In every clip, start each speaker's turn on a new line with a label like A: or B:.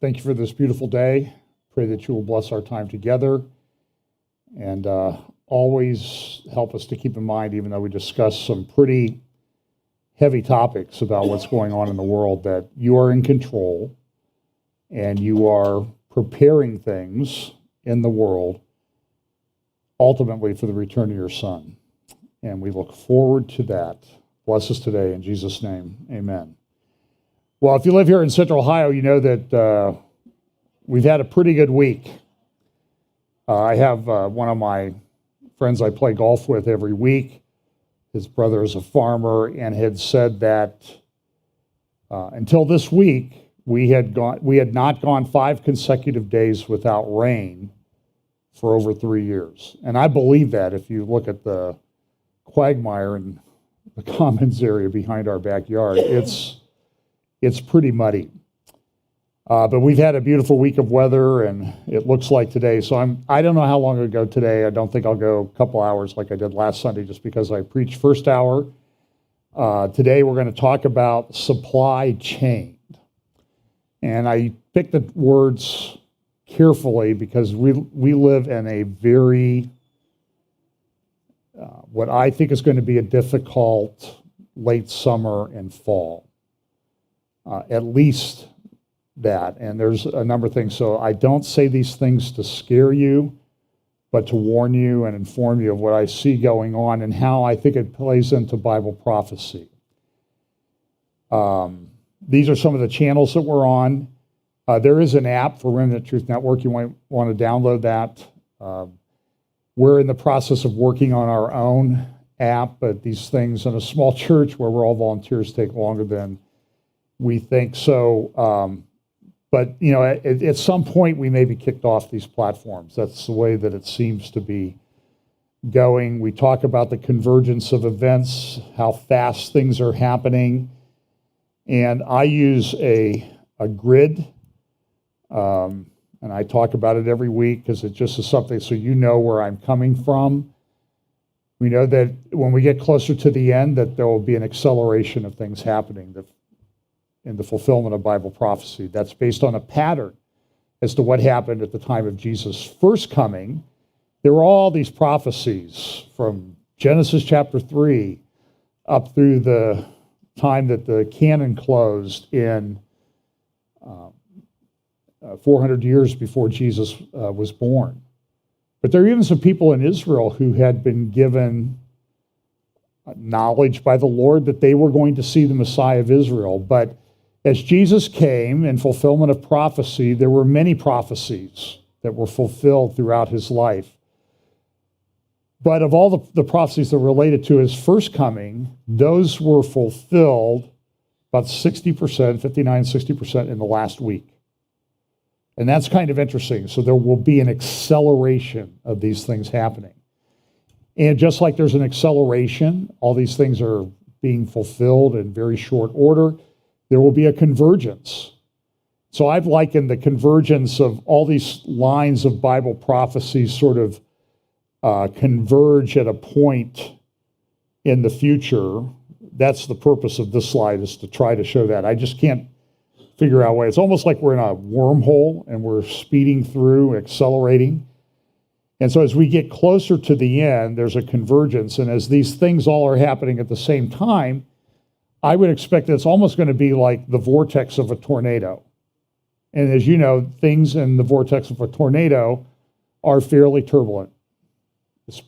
A: thank you for this beautiful day. Pray that you will bless our time together and always help us to keep in mind, even though we discuss some pretty heavy topics about what's going on in the world, that you are in control and you are preparing things in the world ultimately for the return of your Son. And we look forward to that. Bless us today in Jesus' name. Amen. Well, if you live here in Central Ohio, you know that we've had a pretty good week. I have one of my friends I play golf with every week. His brother is a farmer and had said that until this week, we had not gone 5 consecutive days without rain for over 3 years. And I believe that if you look at the quagmire in the commons area behind our backyard, it's pretty muddy. But we've had a beautiful week of weather, and it looks like today. So I don't know how long ago today. I don't think I'll go a couple hours like I did last Sunday just because I preached first hour. Today we're going to talk about supply chain. And I picked the words carefully because we live in a very, what I think is going to be a difficult late summer and fall. At least that, and there's a number of things. So I don't say these things to scare you, but to warn you and inform you of what I see going on and how I think it plays into Bible prophecy. These are some of the channels that we're on. There is an app for Remnant Truth Network. You might want to download that. We're in the process of working on our own app, but these things in a small church where we're all volunteers take longer than we think. So, but you know, at some point we may be kicked off these platforms. That's the way that it seems to be going. We talk about the convergence of events, how fast things are happening, and I use a grid, and I talk about it every week because it just is something so you know where I'm coming from. We know that when we get closer to the end, that there will be an acceleration of things happening in the fulfillment of Bible prophecy. That's based on a pattern as to what happened at the time of Jesus' first coming. There were all these prophecies from Genesis chapter 3 up through the time that the canon closed in 400 years before Jesus was born. But there are even some people in Israel who had been given knowledge by the Lord that they were going to see the Messiah of Israel. But as Jesus came in fulfillment of prophecy, there were many prophecies that were fulfilled throughout his life. But of all the prophecies that were related to his first coming, those were fulfilled about 60%, 59, 60% in the last week. And that's kind of interesting. So there will be an acceleration of these things happening. And just like there's an acceleration, all these things are being fulfilled in very short order, there will be a convergence. So I've likened the convergence of all these lines of Bible prophecies sort of converge at a point in the future. That's the purpose of this slide, is to try to show that. I just can't figure out why. It's almost like we're in a wormhole and we're speeding through, accelerating. And so as we get closer to the end, there's a convergence. And as these things all are happening at the same time, I would expect that it's almost going to be like the vortex of a tornado. And as you know, things in the vortex of a tornado are fairly turbulent.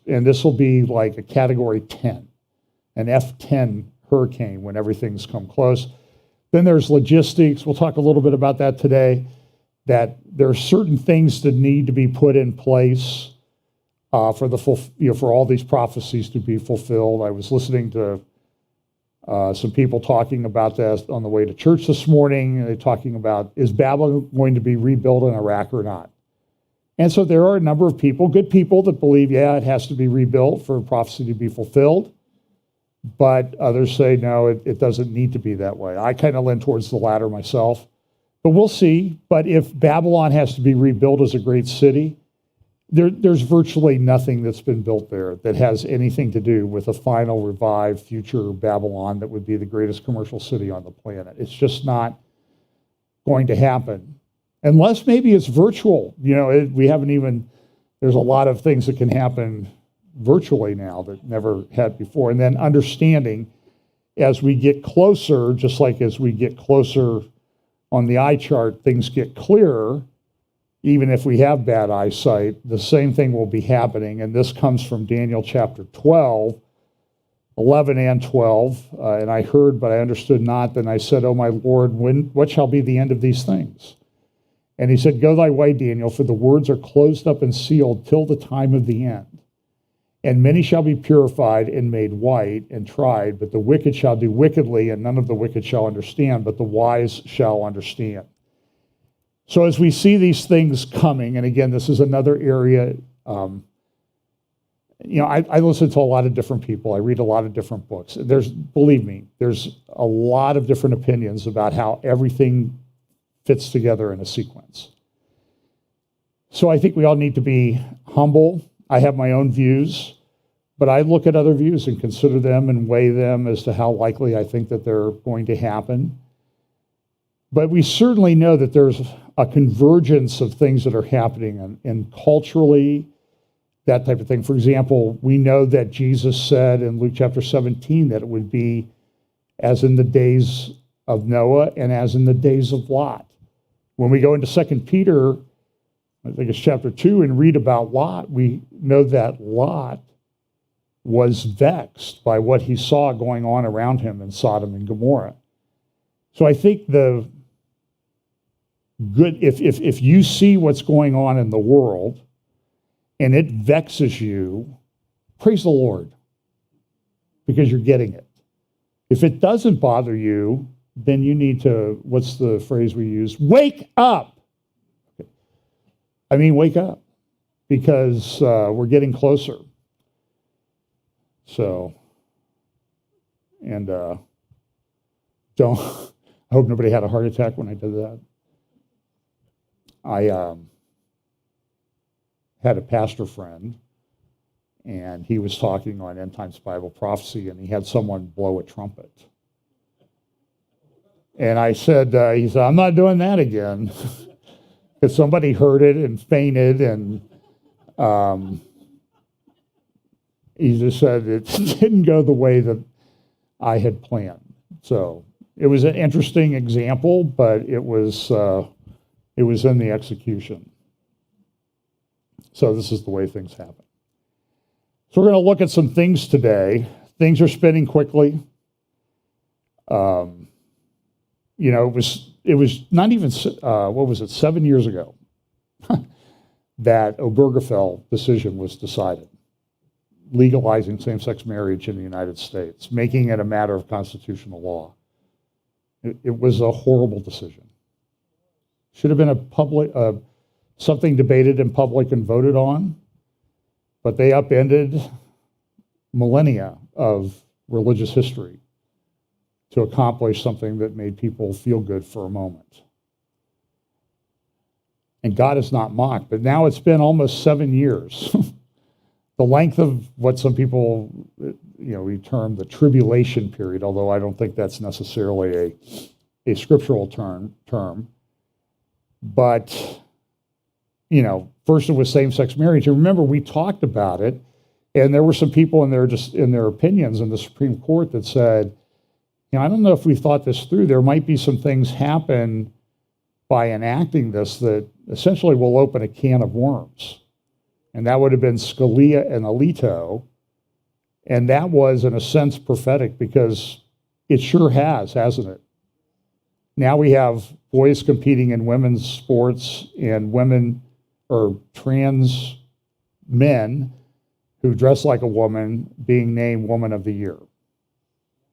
A: And this will be like a category 10, an F10 hurricane when everything's come close. Then there's logistics. We'll talk a little bit about that today, that there are certain things that need to be put in place for all these prophecies to be fulfilled. I was listening to some people talking about that on the way to church this morning. They're talking about, is Babylon going to be rebuilt in Iraq or not? And so there are a number of people, good people, that believe, yeah, it has to be rebuilt for prophecy to be fulfilled. But others say, no, it doesn't need to be that way. I kind of lean towards the latter myself. But we'll see. But if Babylon has to be rebuilt as a great city, there's virtually nothing that's been built there that has anything to do with a final revived future Babylon that would be the greatest commercial city on the planet. It's just not going to happen. Unless maybe it's virtual. We haven't even, there's a lot of things that can happen virtually now that never had before. And then understanding as we get closer, just like as we get closer on the eye chart, things get clearer. Even if we have bad eyesight, the same thing will be happening. And this comes from Daniel chapter 12, 11 and 12. And I heard, but I understood not. Then I said, "O my Lord, what shall be the end of these things?" And he said, "Go thy way, Daniel, for the words are closed up and sealed till the time of the end. And many shall be purified and made white and tried, but the wicked shall do wickedly, and none of the wicked shall understand, but the wise shall understand." So as we see these things coming, and again, this is another area, I listen to a lot of different people. I read a lot of different books. Believe me, there's a lot of different opinions about how everything fits together in a sequence. So I think we all need to be humble. I have my own views, but I look at other views and consider them and weigh them as to how likely I think that they're going to happen. But we certainly know that there's a convergence of things that are happening and culturally, that type of thing. For example, we know that Jesus said in Luke chapter 17 that it would be as in the days of Noah and as in the days of Lot. When we go into 2 Peter, I think it's chapter 2, and read about Lot, we know that Lot was vexed by what he saw going on around him in Sodom and Gomorrah. So I think the good, if you see what's going on in the world and it vexes you, praise the Lord, because you're getting it. If it doesn't bother you, then you need to, what's the phrase we use? Wake up! Wake up, because we're getting closer. So, and I hope nobody had a heart attack when I did that. I had a pastor friend, and he was talking on End Times Bible Prophecy, and he had someone blow a trumpet. And I said, he said, "I'm not doing that again." Because somebody heard it and fainted, and he just said it didn't go the way that I had planned. So it was an interesting example, but it was in the execution. So this is the way things happen. So we're going to look at some things today. Things are spinning quickly. It was not even, 7 years ago that Obergefell decision was decided, legalizing same-sex marriage in the United States, making it a matter of constitutional law. It was a horrible decision. Should have been something debated in public and voted on, but they upended millennia of religious history to accomplish something that made people feel good for a moment. And God is not mocked, but now it's been almost 7 years. The length of what some people, we term the tribulation period, although I don't think that's necessarily a scriptural term. But, first it was same-sex marriage. And remember, we talked about it, and there were some people in their opinions in the Supreme Court that said, I don't know if we thought this through. There might be some things happen by enacting this that essentially will open a can of worms. And that would have been Scalia and Alito. And that was, in a sense, prophetic, because it sure has, hasn't it? Now we have boys competing in women's sports and women or trans men who dress like a woman being named Woman of the Year.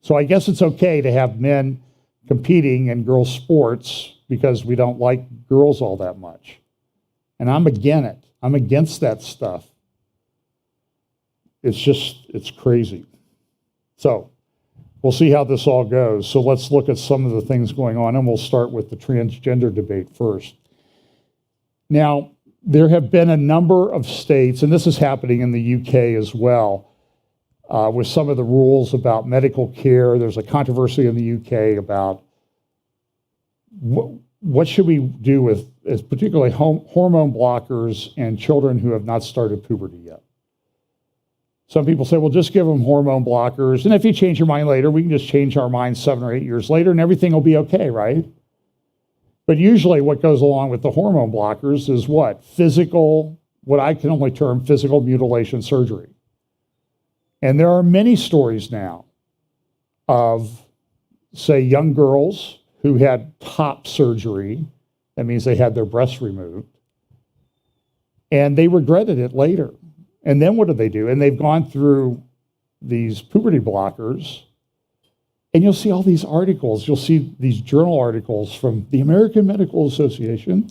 A: So I guess it's okay to have men competing in girls' sports because we don't like girls all that much. And I'm against it. I'm against that stuff. It's crazy. So we'll see how this all goes. So let's look at some of the things going on, and we'll start with the transgender debate first. Now, there have been a number of states, and this is happening in the UK as well, with some of the rules about medical care. There's a controversy in the UK about what should we do with particularly hormone blockers and children who have not started puberty yet? Some people say, well, just give them hormone blockers, and if you change your mind later, we can just change our minds 7 or 8 years later, and everything will be okay, right? But usually what goes along with the hormone blockers is what? What I can only term physical mutilation surgery. And there are many stories now of, say, young girls who had top surgery. That means they had their breasts removed. And they regretted it later. And then what do? And they've gone through these puberty blockers. And you'll see all these articles. You'll see these journal articles from the American Medical Association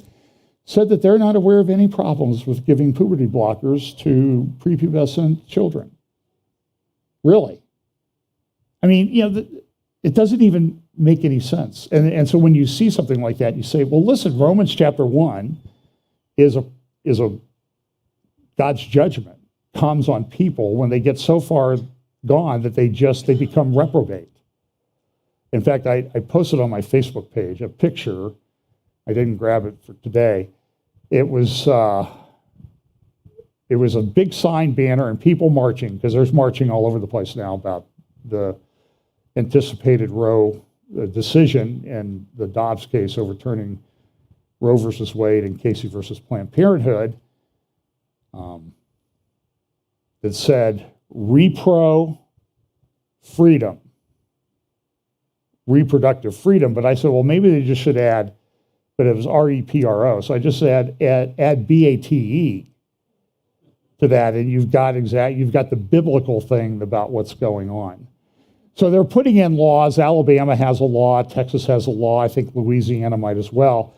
A: said that they're not aware of any problems with giving puberty blockers to prepubescent children. Really. I mean, it doesn't even make any sense. And so when you see something like that, you say, well, listen, Romans chapter 1 is a God's judgment comes on people when they get so far gone that they become reprobate. In fact, I posted on my Facebook page a picture. I didn't grab it for today. It was a big sign banner and people marching, because there's marching all over the place now about the anticipated Roe decision in the Dobbs case overturning Roe versus Wade and Casey versus Planned Parenthood. That said repro freedom, reproductive freedom. But I said, well, maybe they just should add, but it was REPRO. So I just add BATE to that, and you've got the biblical thing about what's going on. So they're putting in laws. Alabama has a law, Texas has a law, I think Louisiana might as well,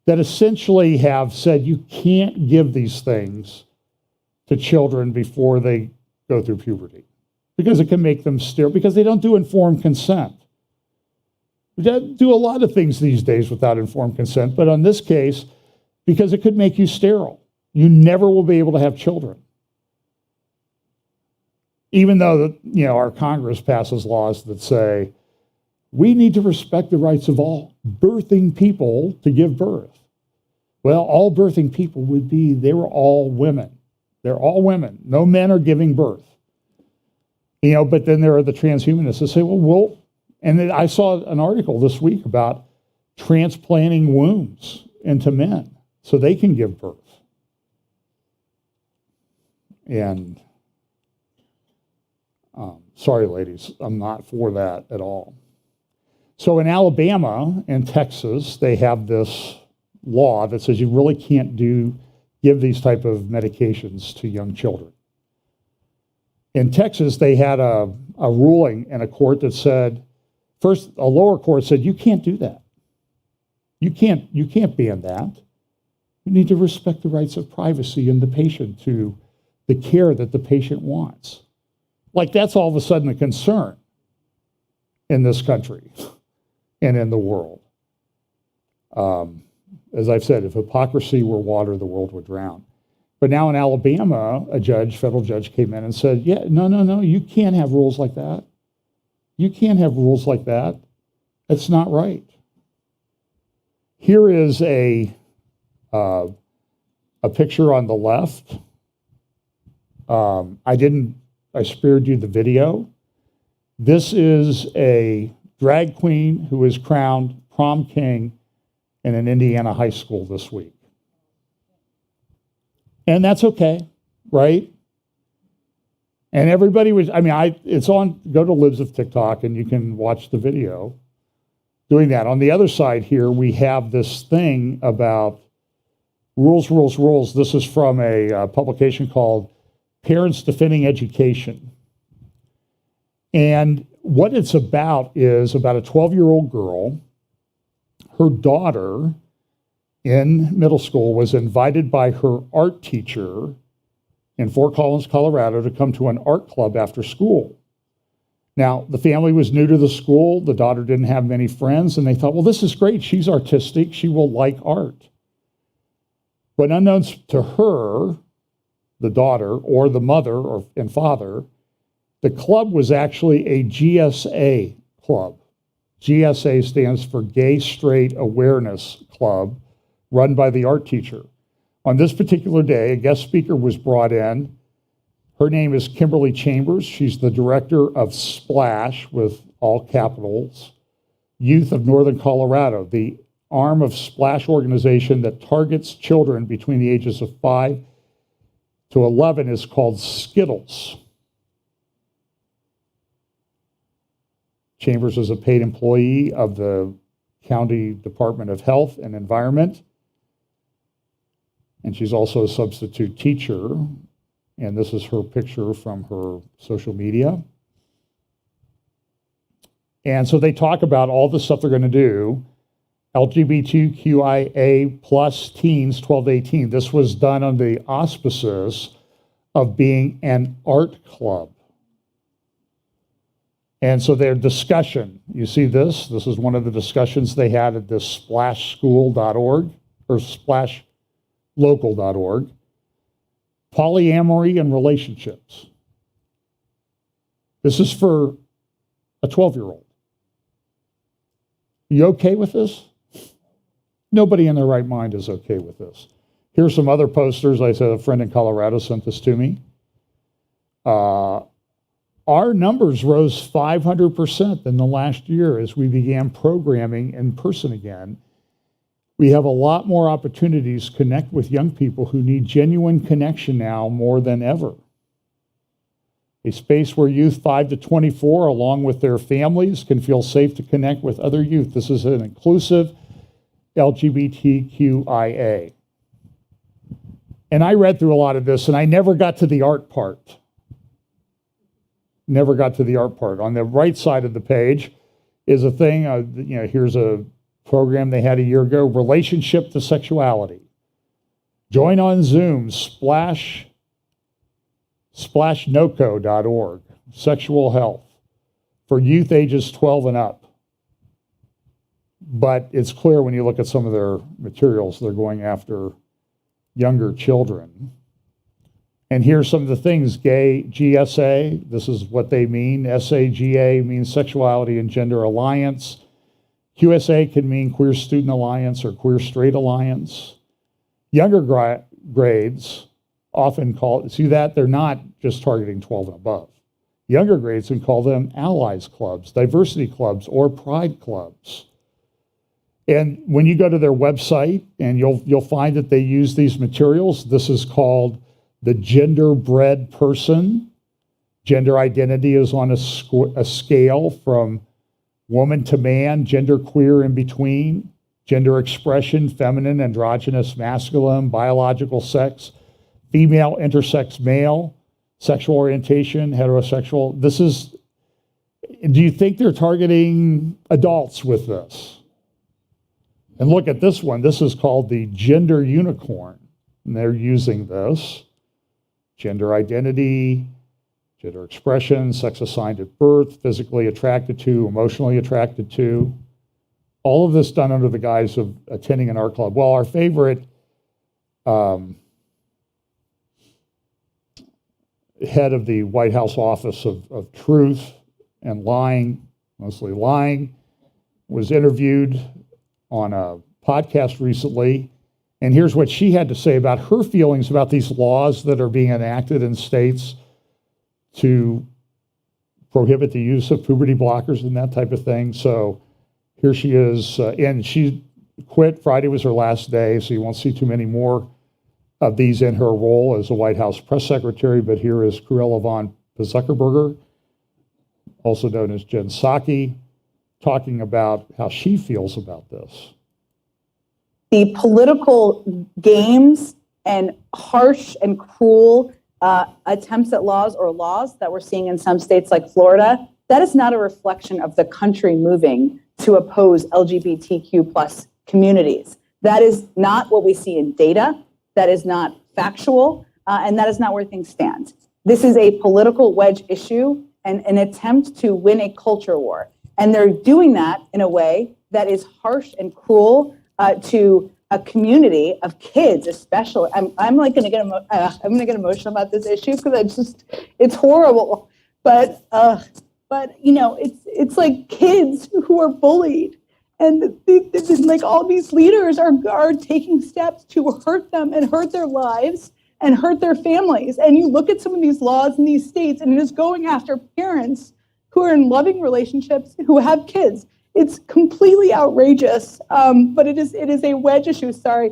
A: that essentially have said you can't give these things to children before they go through puberty, because it can make them sterile, because they don't do informed consent. We do a lot of things these days without informed consent, but on this case, because it could make you sterile. You never will be able to have children. Even though our Congress passes laws that say, we need to respect the rights of all birthing people to give birth. Well, all birthing people they were all women. They're all women. No men are giving birth. But then there are the transhumanists that say, and then I saw an article this week about transplanting wombs into men so they can give birth. And sorry, ladies, I'm not for that at all. So in Alabama and Texas, they have this law that says you really can't give these type of medications to young children. In Texas, they had a ruling in a court that said, first, a lower court said, you can't do that. You can't ban that. You need to respect the rights of privacy and the patient to the care that the patient wants. Like that's all of a sudden a concern in this country and in the world. As I've said, if hypocrisy were water, the world would drown. But now in Alabama, a federal judge came in and said, yeah, no, you can't have rules like that. You can't have rules like that. That's not right. Here is a picture on the left. I spared you the video. This is a drag queen who was crowned prom king in an Indiana high school this week. And that's okay, right? And everybody was, it's on, go to Libs of TikTok and you can watch the video doing that. On the other side here, we have this thing about rules. This is from a publication called Parents Defending Education. And what it's about is about a 12-year-old girl. Her daughter in middle school was invited by her art teacher in Fort Collins, Colorado, to come to an art club after school. Now, the family was new to the school. The daughter didn't have many friends, and they thought, well, this is great. She's artistic. She will like art. But unknowns to her, the daughter, or the mother and father, the club was actually a GSA club, GSA stands for Gay Straight Awareness Club, run by the art teacher. On this particular day, a guest speaker was brought in. Her name is Kimberly Chambers. She's the director of Splash, with all capitals, Youth of Northern Colorado, the arm of Splash organization that targets children between the ages of 5 to 11 is called Skittles. Chambers is a paid employee of the County Department of Health and Environment, and she's also a substitute teacher, and this is her picture from her social media. And so they talk about all the stuff they're going to do. LGBTQIA plus teens 12 to 18. This was done under the auspices of being an art club. And so their discussion, you see this? This is one of the discussions they had at this splashschool.org or splashlocal.org. Polyamory and relationships. This is for a 12-year-old. You okay with this? Nobody in their right mind is okay with this. Here's some other posters. I said a friend in Colorado sent this to me. Our numbers rose 500% in the last year as we began programming in person again. We have a lot more opportunities to connect with young people who need genuine connection now more than ever. A space where youth 5 to 24, along with their families, can feel safe to connect with other youth. This is an inclusive LGBTQIA. And I read through a lot of this, and I never got to the art part. Never got to the art part. On the right side of the page is a thing, here's a program they had a year ago, Relationship to Sexuality. Join on Zoom, splashnoco.org, sexual health, for youth ages 12 and up. But it's clear when you look at some of their materials, they're going after younger children. And here's some of the things. Gay GSA, this is what they mean. SAGA means Sexuality and Gender Alliance. QSA can mean Queer Student Alliance or Queer Straight Alliance. Younger grades often call, see that? They're not just targeting 12 and above. Younger grades can call them allies clubs, diversity clubs, or pride clubs. And when you go to their website, and you'll find that they use these materials. This is called the gender-bred person. Gender identity is on a scale from woman to man, gender queer in between, gender expression, feminine, androgynous, masculine, biological sex, female, intersex, male, sexual orientation, heterosexual. Do you think they're targeting adults with this? And look at this one. This is called the gender unicorn. And they're using this. Gender identity, gender expression, sex assigned at birth, physically attracted to, emotionally attracted to. All of this done under the guise of attending an art club. Well, our favorite head of the White House Office of Truth and Lying, mostly lying, was interviewed on a podcast recently, and here's what she had to say about her feelings about these laws that are being enacted in states to prohibit the use of puberty blockers and that type of thing. So here she is, and she quit. Friday was her last day, so you won't see too many more of these in her role as a White House press secretary, but here is Cruella von Zuckerberger, also known as Jen Psaki, talking about how she feels about this.
B: The political games and harsh and cruel attempts at laws that we're seeing in some states like Florida, that is not a reflection of the country moving to oppose LGBTQ plus communities. That is not what we see in data. That is not factual, and that is not where things stand. This is a political wedge issue and an attempt to win a culture war. And they're doing that in a way that is harsh and cruel to a community of kids, especially. I'm like going to get I'm going to get emotional about this issue because it's horrible. But but it's like kids who are bullied, and like all these leaders are taking steps to hurt them and hurt their lives and hurt their families. And you look at some of these laws in these states, and it is going after parents who are in loving relationships, who have kids. It's completely outrageous, but it is a wedge issue. Sorry,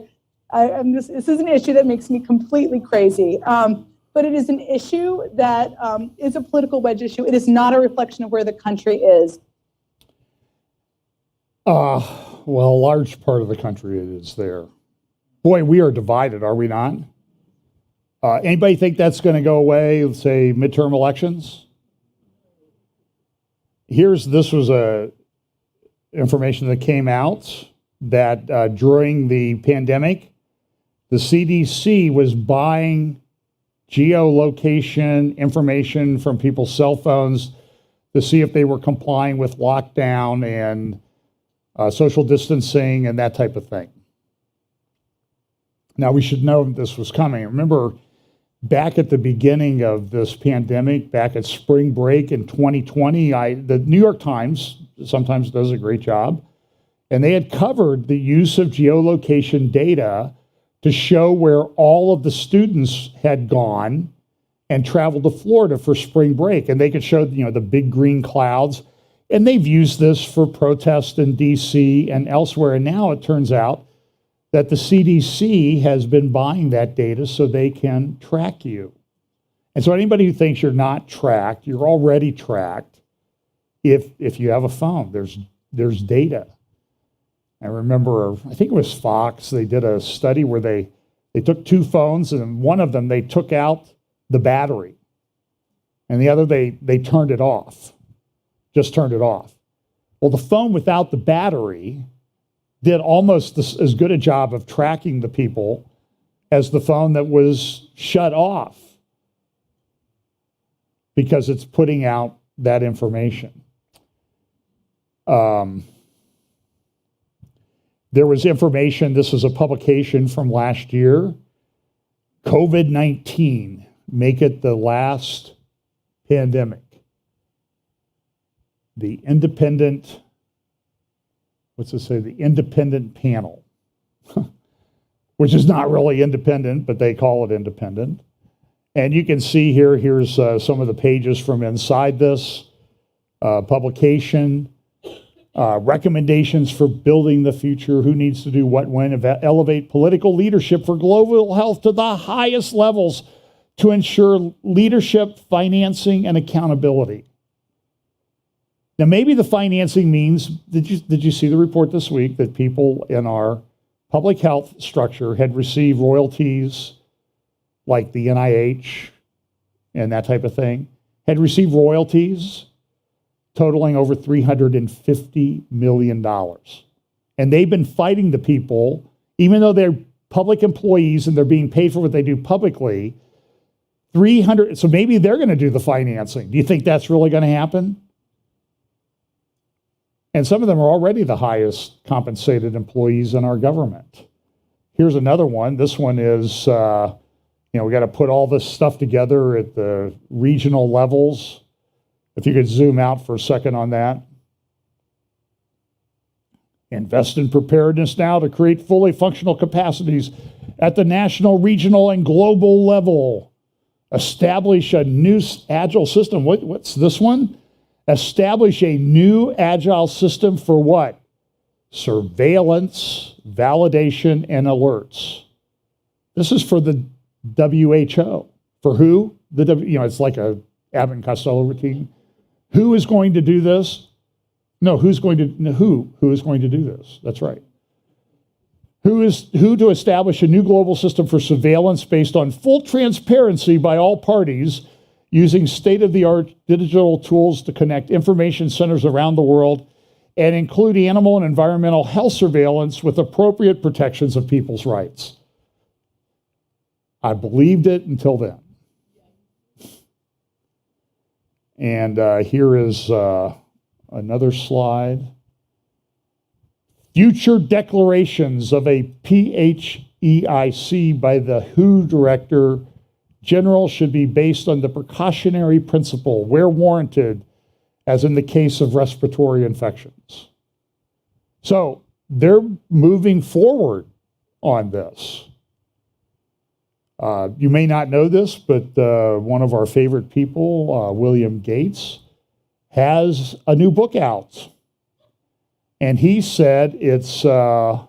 B: this is an issue that makes me completely crazy. But it is an issue that is a political wedge issue. It is not a reflection of where the country is.
A: Well, a large part of the country is there. Boy, we are divided, are we not? Anybody think that's going to go away, let's say, midterm elections? This was information that came out that during the pandemic, the CDC was buying geolocation information from people's cell phones to see if they were complying with lockdown and social distancing and that type of thing. Now, we should know this was coming. Remember, back at the beginning of this pandemic, back at spring break in 2020, the New York Times sometimes does a great job, and they had covered the use of geolocation data to show where all of the students had gone and traveled to Florida for spring break. And they could show, the big green clouds. And they've used this for protests in DC and elsewhere. And now it turns out that the CDC has been buying that data so they can track you. And so anybody who thinks you're not tracked, you're already tracked if you have a phone. There's data. I remember, I think it was Fox, they did a study where they took two phones, and one of them they took out the battery, and the other they turned it off, just turned it off. Well, the phone without the battery did almost as good a job of tracking the people as the phone that was shut off, because it's putting out that information. There was information, this was a publication from last year, COVID-19, make it the last pandemic. The independent, the independent panel, which is not really independent, but they call it independent. And you can see here's some of the pages from inside this publication. Recommendations for building the future, who needs to do what, when, elevate political leadership for global health to the highest levels to ensure leadership, financing, and accountability. Now, maybe the financing means, did you see the report this week that people in our public health structure had received royalties like the NIH and that type of thing, had received royalties totaling over $350 million. And they've been fighting the people, even though they're public employees and they're being paid for what they do publicly, so maybe they're going to do the financing. Do you think that's really going to happen? And some of them are already the highest compensated employees in our government. Here's another one. This one is, we got to put all this stuff together at the regional levels. If you could zoom out for a second on that. Invest in preparedness now to create fully functional capacities at the national, regional, and global level. Establish a new agile system. What's this one? Establish a new agile system for what? Surveillance, validation, and alerts. This is for the WHO. For who? It's like a Abbott and Costello routine. Who is going to do this? No, who is going to do this? That's right. Who to establish a new global system for surveillance based on full transparency by all parties, using state-of-the-art digital tools to connect information centers around the world and include animal and environmental health surveillance with appropriate protections of people's rights. I believed it until then. And here is another slide. Future declarations of a PHEIC by the WHO Director General should be based on the precautionary principle, where warranted, as in the case of respiratory infections. So they're moving forward on this. You may not know this, but one of our favorite people, William Gates, has a new book out. And he said it's, I'm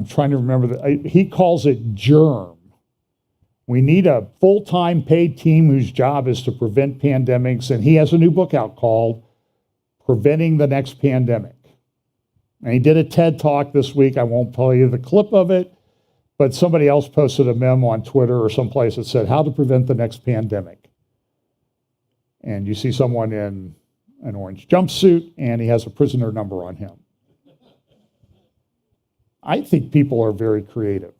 A: trying to remember, he calls it germ. We need a full-time paid team whose job is to prevent pandemics. And he has a new book out called Preventing the Next Pandemic. And he did a TED Talk this week. I won't play you the clip of it, but somebody else posted a meme on Twitter or someplace that said, how to prevent the next pandemic. And you see someone in an orange jumpsuit, and he has a prisoner number on him. I think people are very creative.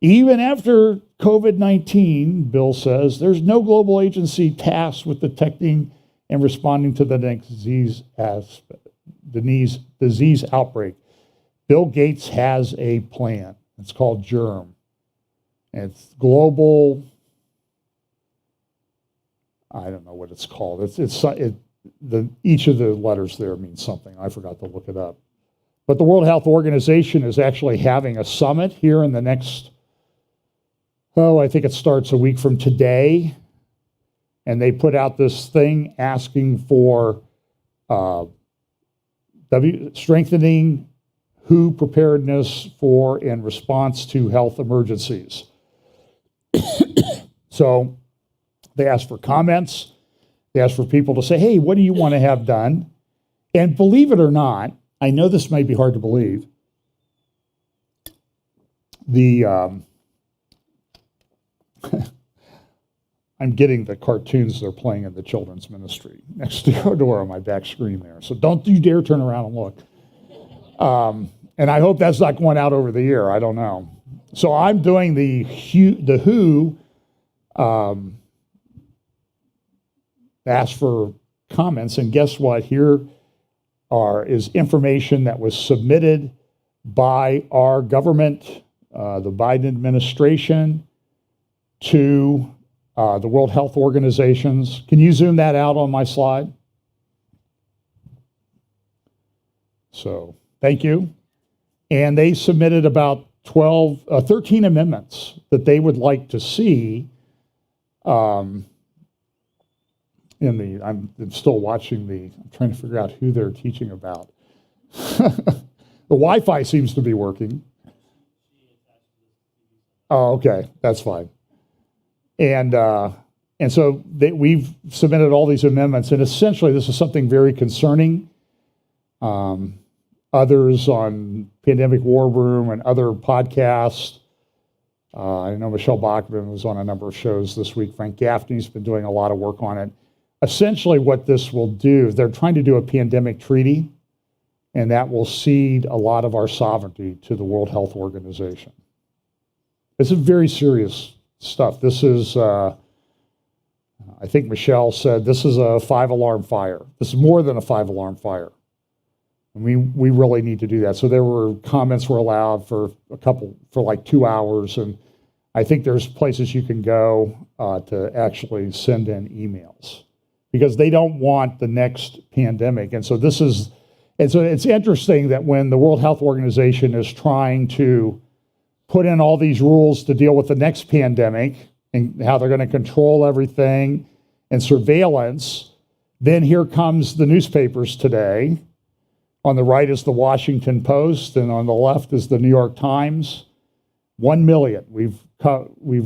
A: Even after COVID-19, Bill says, there's no global agency tasked with detecting and responding to the next disease outbreak. Bill Gates has a plan. It's called GERM. It's global, I don't know what it's called. Each of the letters there means something. I forgot to look it up. But the World Health Organization is actually having a summit here in the next, I think it starts a week from today. And they put out this thing asking for strengthening WHO preparedness for and response to health emergencies. So they asked for comments. They asked for people to say, hey, what do you want to have done? And believe it or not, I know this might be hard to believe, I'm getting the cartoons they're playing in the children's ministry next door on my back screen there. So don't you dare turn around and look. And I hope that's not going out over the air. I don't know. So I'm doing the WHO asked for comments, and guess what? Here is information that was submitted by our government, the Biden administration, to the World Health Organizations. Can you zoom that out on my slide? So, thank you. And they submitted about 13 amendments that they would like to see I'm still watching I'm trying to figure out who they're teaching about. The Wi-Fi seems to be working. Oh, okay, that's fine. And so we've submitted all these amendments, and essentially this is something very concerning. Others on Pandemic War Room and other podcasts. I know Michelle Bachman was on a number of shows this week. Frank Gaffney's been doing a lot of work on it. Essentially what this will do is they're trying to do a pandemic treaty, and that will cede a lot of our sovereignty to the World Health Organization. This is very serious stuff. This is, I think Michelle said, this is a 5-alarm fire. This is more than a 5-alarm fire. And we really need to do that. So there were comments were allowed for like 2 hours. And I think there's places you can go to actually send in emails because they don't want the next pandemic. And so it's interesting that when the World Health Organization is trying to put in all these rules to deal with the next pandemic and how they're going to control everything and surveillance, then here comes the newspapers today. On the right is the Washington Post, and on the left is the New York Times. 1 million. We've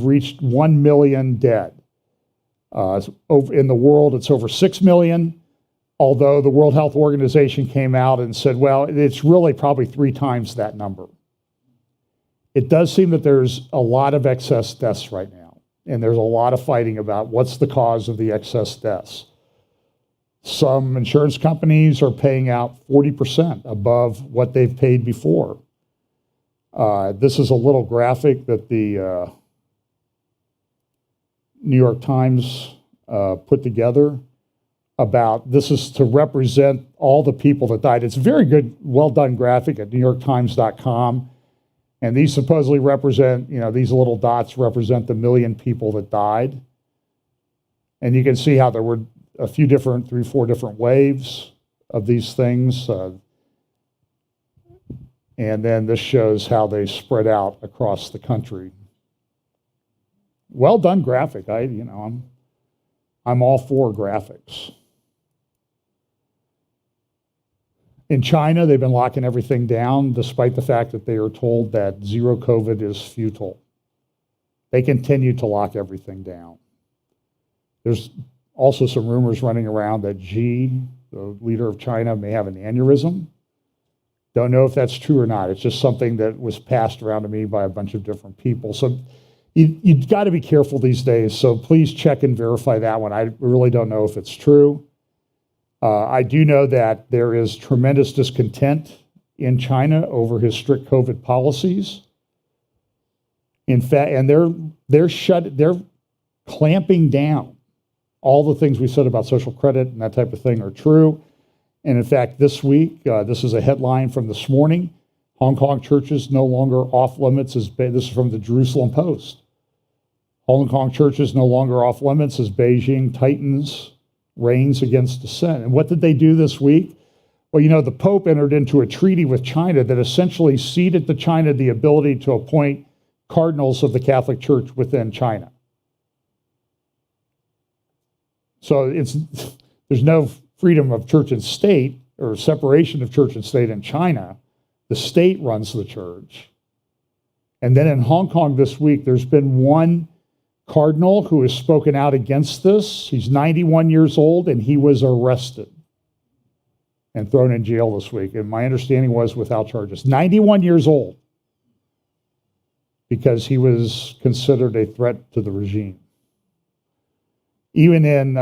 A: reached 1 million dead. In the world, it's over 6 million, although the World Health Organization came out and said, well, it's really probably 3 times that number. It does seem that there's a lot of excess deaths right now, and there's a lot of fighting about what's the cause of the excess deaths. Some insurance companies are paying out 40% above what they've paid before. This is a little graphic that the New York Times put together about, this is to represent all the people that died. It's a very good, well done graphic at newyorktimes.com. And these supposedly represent, these little dots represent the 1 million people that died. And you can see how there were a few different, 3, 4 different waves of these things. And then this shows how they spread out across the country. Well done graphic. I'm all for graphics. In China, they've been locking everything down despite the fact that they are told that zero COVID is futile. They continue to lock everything down. There's also some rumors running around that Xi, the leader of China, may have an aneurysm. Don't know if that's true or not. It's just something that was passed around to me by a bunch of different people. So you've got to be careful these days. So please check and verify that one. I really don't know if it's true. I do know that there is tremendous discontent in China over his strict COVID policies. In fact, and they're clamping down. All the things we said about social credit and that type of thing are true. And in fact, this week, this is a headline from this morning, Hong Kong churches no longer off limits. This is from the Jerusalem Post. Hong Kong churches no longer off limits as Beijing tightens reins against dissent. And what did they do this week? Well, the Pope entered into a treaty with China that essentially ceded to China the ability to appoint cardinals of the Catholic Church within China. So there's no freedom of church and state or separation of church and state in China. The state runs the church. And then in Hong Kong this week, there's been one cardinal who has spoken out against this. He's 91 years old, and he was arrested and thrown in jail this week. And my understanding was without charges. 91 years old, because he was considered a threat to the regime. Even in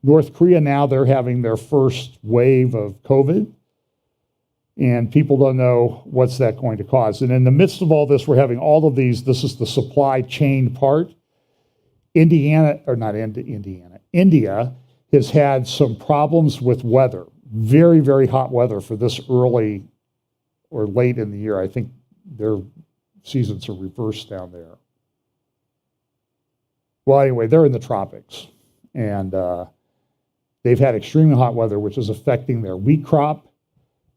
A: North Korea now, they're having their first wave of COVID, and people don't know what's that going to cause. And in the midst of all this, we're having all of these. This is the supply chain part. India has had some problems with weather. Very, very hot weather for this early or late in the year. I think their seasons are reversed down there. Well, anyway, they're in the tropics, and they've had extremely hot weather, which is affecting their wheat crop,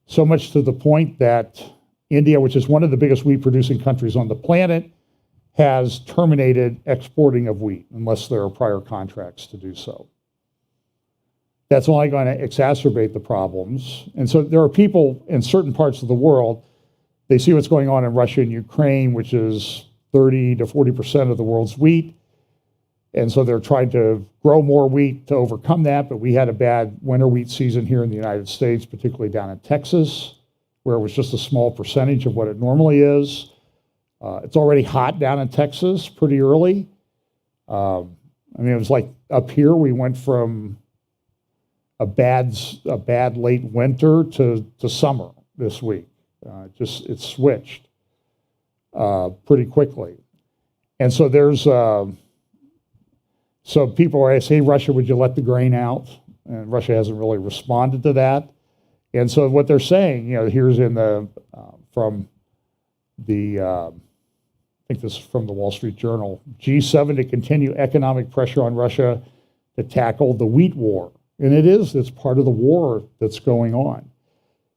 A: so much to the point that India, which is one of the biggest wheat-producing countries on the planet, has terminated exporting of wheat unless there are prior contracts to do so. That's only going to exacerbate the problems. And so there are people in certain parts of the world, they see what's going on in Russia and Ukraine, which is 30 to 40% of the world's wheat. And so they're trying to grow more wheat to overcome that, but we had a bad winter wheat season here in the United States, particularly down in Texas, where it was just a small percentage of what it normally is. It's already hot down in Texas pretty early. It was like up here, we went from a bad late winter to summer this week. It switched pretty quickly. And so there's... So people are asking, hey, Russia, would you let the grain out? And Russia hasn't really responded to that. And so what they're saying, here's in the, from the, I think this is from the Wall Street Journal, G7 to continue economic pressure on Russia to tackle the wheat war. And it's part of the war that's going on.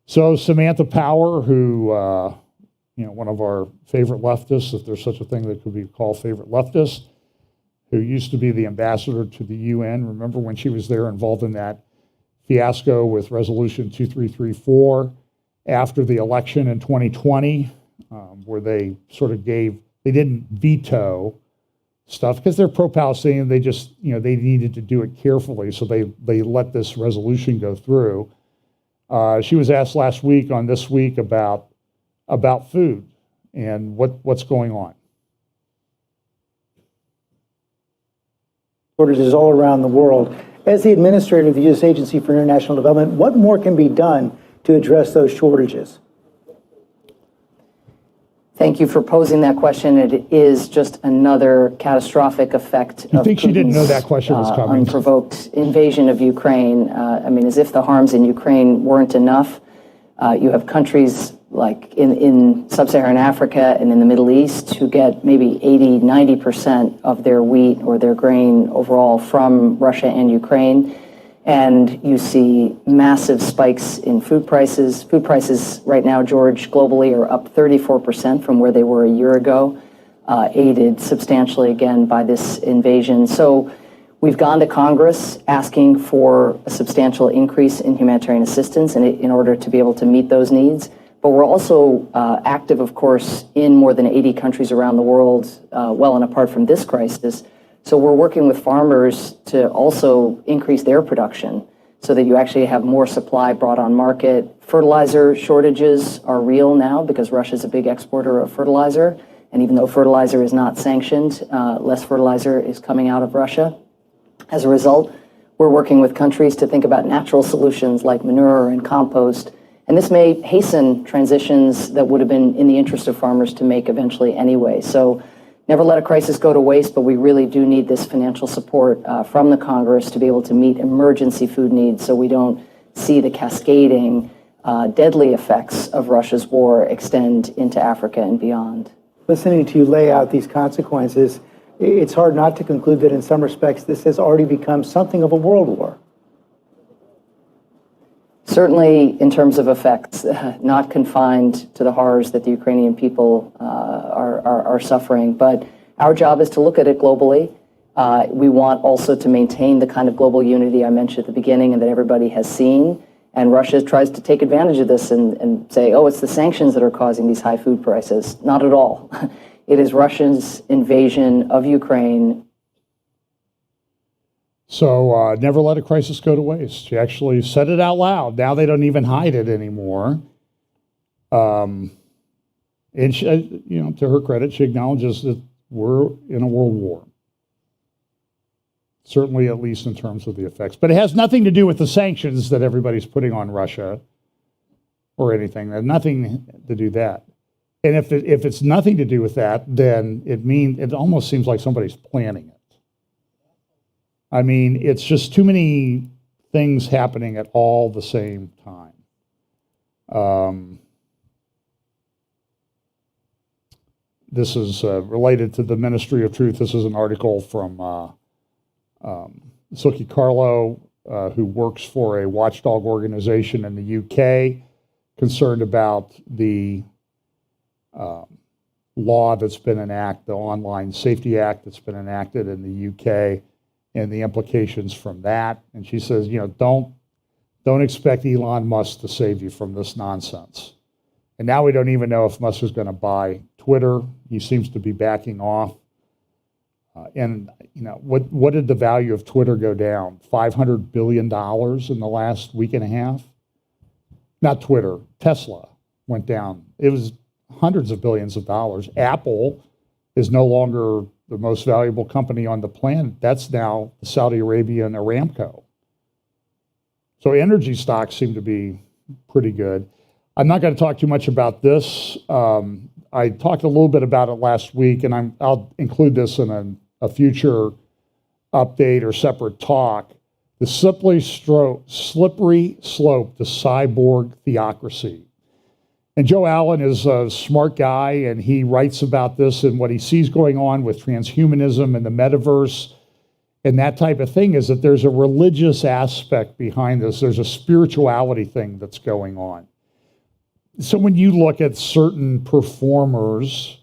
A: So Samantha Power, who, one of our favorite leftists, if there's such a thing that could be called favorite leftist, who used to be the ambassador to the UN. Remember when she was there involved in that fiasco with Resolution 2334 after the election in 2020, where they sort of they didn't veto stuff because they're pro-Palestinian. They just, they needed to do it carefully. So they let this resolution go through. She was asked last week on This Week about food and what's going on.
C: Shortages all around the world. As the administrator of the U.S. Agency for International Development, what more can be done to address those shortages?
D: Thank you for posing that question. It is just another catastrophic effect
A: You
D: of
A: think she didn't know
D: Putin's,
A: that question was coming?
D: Unprovoked invasion of Ukraine. As if the harms in Ukraine weren't enough. You have countries like in sub-Saharan Africa and in the Middle East, who get maybe 80, 90% of their wheat or their grain overall from Russia and Ukraine. And you see massive spikes in food prices. Food prices right now, George, globally are up 34% from where they were a year ago, aided substantially again by this invasion. So we've gone to Congress asking for a substantial increase in humanitarian assistance in order to be able to meet those needs. But we're also active, of course, in more than 80 countries around the world, well and apart from this crisis. So we're working with farmers to also increase their production so that you actually have more supply brought on market. Fertilizer shortages are real now because Russia is a big exporter of fertilizer. And even though fertilizer is not sanctioned, less fertilizer is coming out of Russia. As a result, we're working with countries to think about natural solutions like manure and compost. And this may hasten transitions that would have been in the interest of farmers to make eventually anyway. So never let a crisis go to waste, but we really do need this financial support from the Congress to be able to meet emergency food needs so we don't see the cascading, deadly effects of Russia's war extend into Africa and beyond.
C: Listening to you lay out these consequences, it's hard not to conclude that in some respects this has already become something of a world war.
D: Certainly in terms of effects, not confined to the horrors that the Ukrainian people are suffering, but our job is to look at it globally. We want also to maintain the kind of global unity I mentioned at the beginning and that everybody has seen. And Russia tries to take advantage of this and say, oh, it's the sanctions that are causing these high food prices. Not at all. It is Russia's invasion of Ukraine.
A: So never let a crisis go to waste. She actually said it out loud. Now they don't even hide it anymore. And she, to her credit, she acknowledges that we're in a world war. Certainly, at least in terms of the effects. But it has nothing to do with the sanctions that everybody's putting on Russia or anything. There's nothing to do that. And if it's nothing to do with that, then it almost seems like somebody's planning it. I mean, it's just too many things happening at all the same time. This is related to the Ministry of Truth. This is an article from Suki Carlo, who works for a watchdog organization in the UK, concerned about the law that's been enacted, the Online Safety Act that's been enacted in the UK, and the implications from that. And she says, don't expect Elon Musk to save you from this nonsense. And now we don't even know if Musk is going to buy Twitter. He seems to be backing off. What did the value of Twitter go down? $500 billion in the last week and a half? Not Twitter, Tesla went down. It was hundreds of billions of dollars. Apple is no longer the most valuable company on the planet. That's now the Saudi Arabian Aramco. So energy stocks seem to be pretty good. I'm not going to talk too much about this. I talked a little bit about it last week, and I'll include this in a future update or separate talk. The slippery slope to cyborg theocracy. And Joe Allen is a smart guy, and he writes about this and what he sees going on with transhumanism and the metaverse and that type of thing is that there's a religious aspect behind this. There's a spirituality thing that's going on. So when you look at certain performers,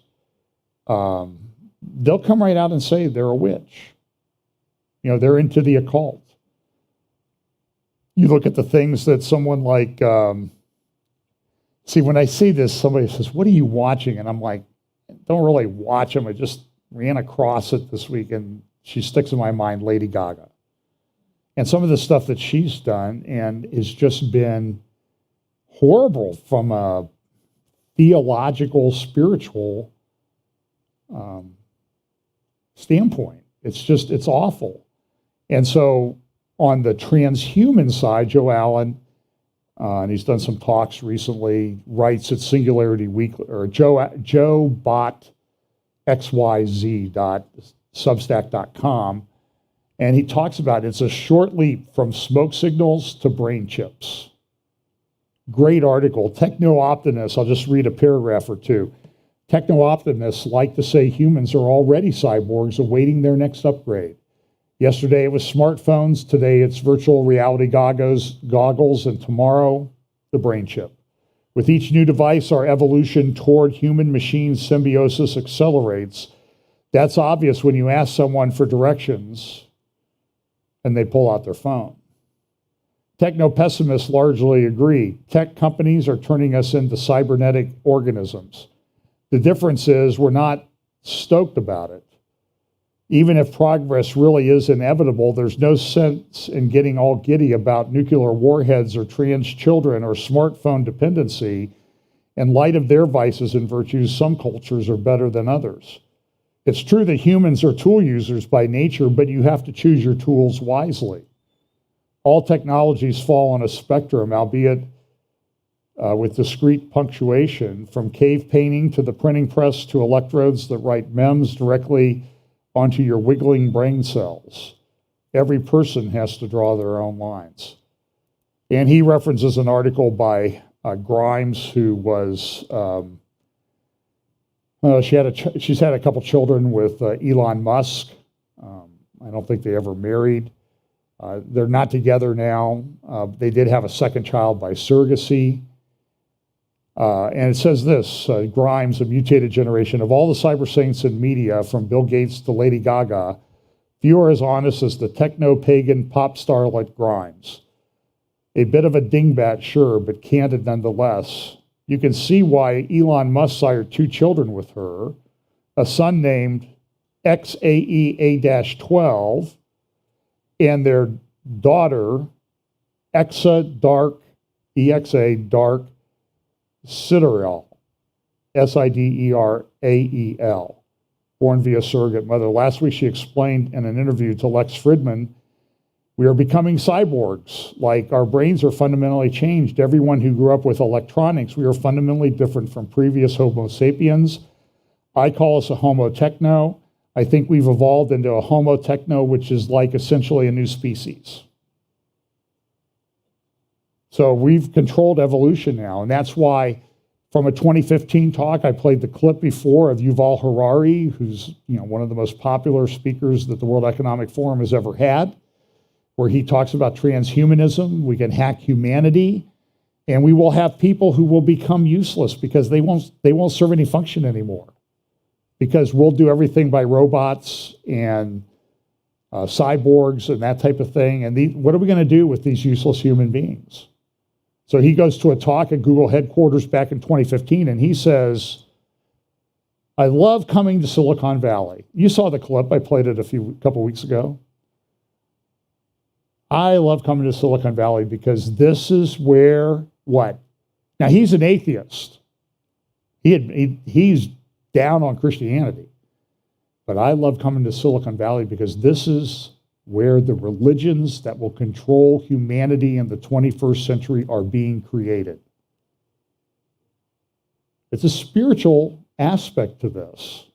A: they'll come right out and say they're a witch. They're into the occult. You look at the things that someone like... See, when I see this, somebody says, what are you watching? And I'm like, don't really watch them. I just ran across it this week, and she sticks in my mind, Lady Gaga. And some of the stuff that she's done and has just been horrible from a theological, spiritual standpoint. It's awful. And so on the transhuman side, Joe Allen, and he's done some talks recently, writes at Singularity Weekly, or joebotxyz.substack.com, and he talks about it's a short leap from smoke signals to brain chips. Great article. Techno-optimists, I'll just read a paragraph or two. Techno-optimists like to say humans are already cyborgs awaiting their next upgrade. Yesterday it was smartphones, today it's virtual reality goggles, and tomorrow the brain chip. With each new device, our evolution toward human-machine symbiosis accelerates. That's obvious when you ask someone for directions and they pull out their phone. Techno-pessimists largely agree. Tech companies are turning us into cybernetic organisms. The difference is we're not stoked about it. Even if progress really is inevitable, there's no sense in getting all giddy about nuclear warheads or trans children or smartphone dependency. In light of their vices and virtues, some cultures are better than others. It's true that humans are tool users by nature, but you have to choose your tools wisely. All technologies fall on a spectrum, albeit with discrete punctuation, from cave painting to the printing press to electrodes that write memes directly onto your wiggling brain cells. Every person has to draw their own lines. And he references an article by Grimes, who was, she's had a couple children with Elon Musk. I don't think they ever married. They're not together now. They did have a second child by surrogacy. And it says this, Grimes, a mutated generation. Of all the cyber saints in media, from Bill Gates to Lady Gaga, few are as honest as the techno-pagan pop starlet Grimes. A bit of a dingbat, sure, but candid nonetheless. You can see why Elon Musk sired 2 children with her, a son named XAEA-12, and their daughter, Exa Dark, EXA Dark, Siderel, Siderael, born via surrogate mother. Last week she explained in an interview to Lex Fridman, we are becoming cyborgs, like our brains are fundamentally changed. Everyone who grew up with electronics, we are fundamentally different from previous Homo sapiens. I call us a Homo techno. I think we've evolved into a Homo techno, which is like essentially a new species. So we've controlled evolution now, and that's why from a 2015 talk, I played the clip before of Yuval Harari, who's one of the most popular speakers that the World Economic Forum has ever had, where he talks about transhumanism. We can hack humanity, and we will have people who will become useless because they won't serve any function anymore, because we'll do everything by robots and cyborgs and that type of thing. And what are we going to do with these useless human beings? So he goes to a talk at Google headquarters back in 2015, and he says, I love coming to Silicon Valley. You saw the clip. I played it a couple weeks ago. I love coming to Silicon Valley because this is where what? Now, he's an atheist. He's down on Christianity. But I love coming to Silicon Valley because this is where the religions that will control humanity in the 21st century are being created. It's a spiritual aspect to this.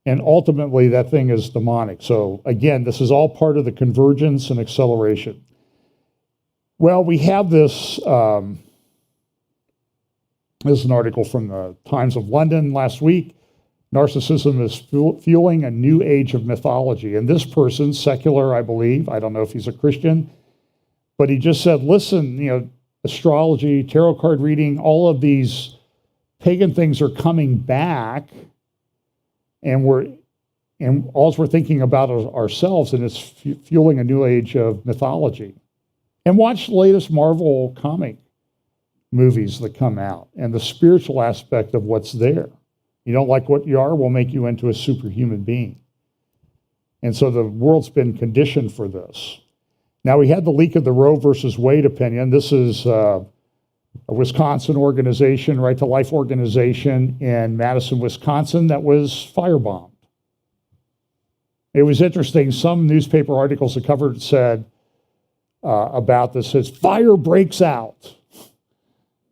A: And ultimately, that thing is demonic. So again, this is all part of the convergence and acceleration. Well, we have this, this is an article from the Times of London last week. Narcissism is fueling a new age of mythology. And this person, secular, I believe, I don't know if he's a Christian, but he just said, listen, astrology, tarot card reading, all of these pagan things are coming back, and all we're thinking about is ourselves, and it's fueling a new age of mythology. And watch the latest Marvel comic movies that come out and the spiritual aspect of what's there. You don't like what you are, we'll make you into a superhuman being. And so the world's been conditioned for this. Now, we had the leak of the Roe versus Wade opinion. This is a Wisconsin organization, Right to Life organization in Madison, Wisconsin, that was firebombed. It was interesting. Some newspaper articles that covered it said about this, says fire breaks out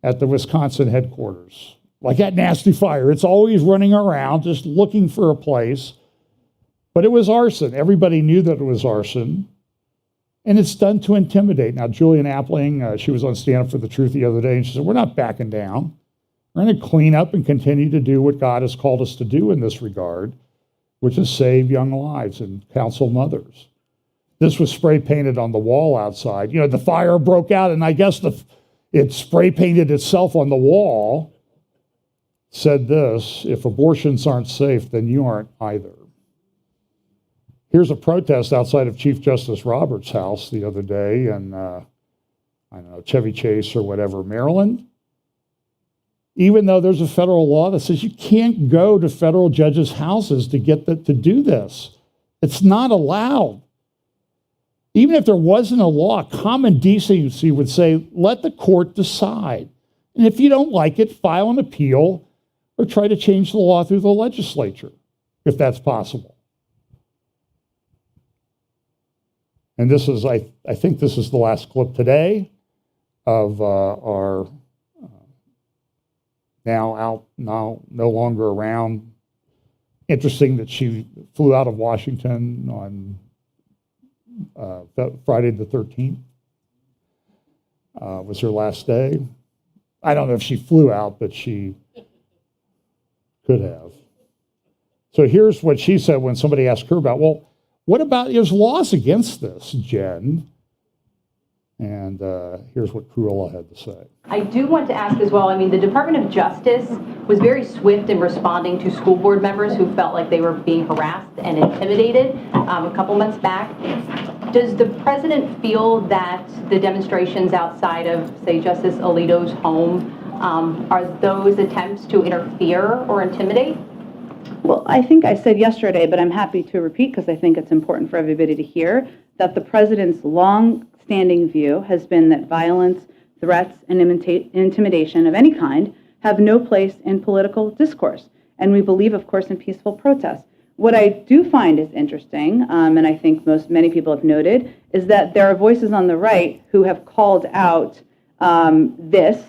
A: at the Wisconsin headquarters. Like that nasty fire. It's always running around, just looking for a place. But it was arson. Everybody knew that it was arson. And it's done to intimidate. Now, Julian Appling, she was on Stand Up for the Truth the other day, and she said, we're not backing down. We're going to clean up and continue to do what God has called us to do in this regard, which is save young lives and counsel mothers. This was spray painted on the wall outside. You know, the fire broke out, and I guess it spray painted itself on the wall. Said this, if abortions aren't safe, then you aren't either. Here's a protest outside of Chief Justice Roberts' house the other day in, I don't know, Chevy Chase or whatever, Maryland. Even though there's a federal law that says you can't go to federal judges' houses to get to do this. It's not allowed. Even if there wasn't a law, common decency would say, let the court decide. And if you don't like it, file an appeal or try to change the law through the legislature, if that's possible. And this is, I think this is the last clip today of our now no longer around. Interesting that she flew out of Washington on Friday the 13th. Was her last day. I don't know if she flew out, but she could have. So here's what she said when somebody asked her about, well, what about there's laws against this, Jen? And here's what Cruella had to say.
E: I do want to ask as well, I mean, the Department of Justice was very swift in responding to school board members who felt like they were being harassed and intimidated a couple months back. Does the president feel that the demonstrations outside of, say, Justice Alito's home, are those attempts to interfere or intimidate?
B: Well, I think I said yesterday, but I'm happy to repeat because I think it's important for everybody to hear, that the president's long-standing view has been that violence, threats, and intimidation of any kind have no place in political discourse. And we believe, of course, in peaceful protest. What I do find is interesting, and I think many people have noted, is that there are voices on the right who have called out this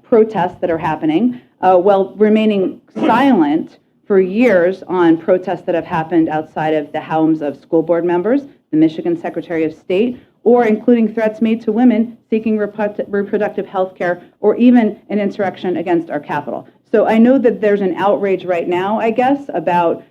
B: protests that are happening while remaining silent for years on protests that have happened outside of the homes of school board members, the Michigan Secretary of State, or including threats made to women seeking reproductive health care, or even an insurrection against our Capitol. So I know that there's an outrage right now, I guess, about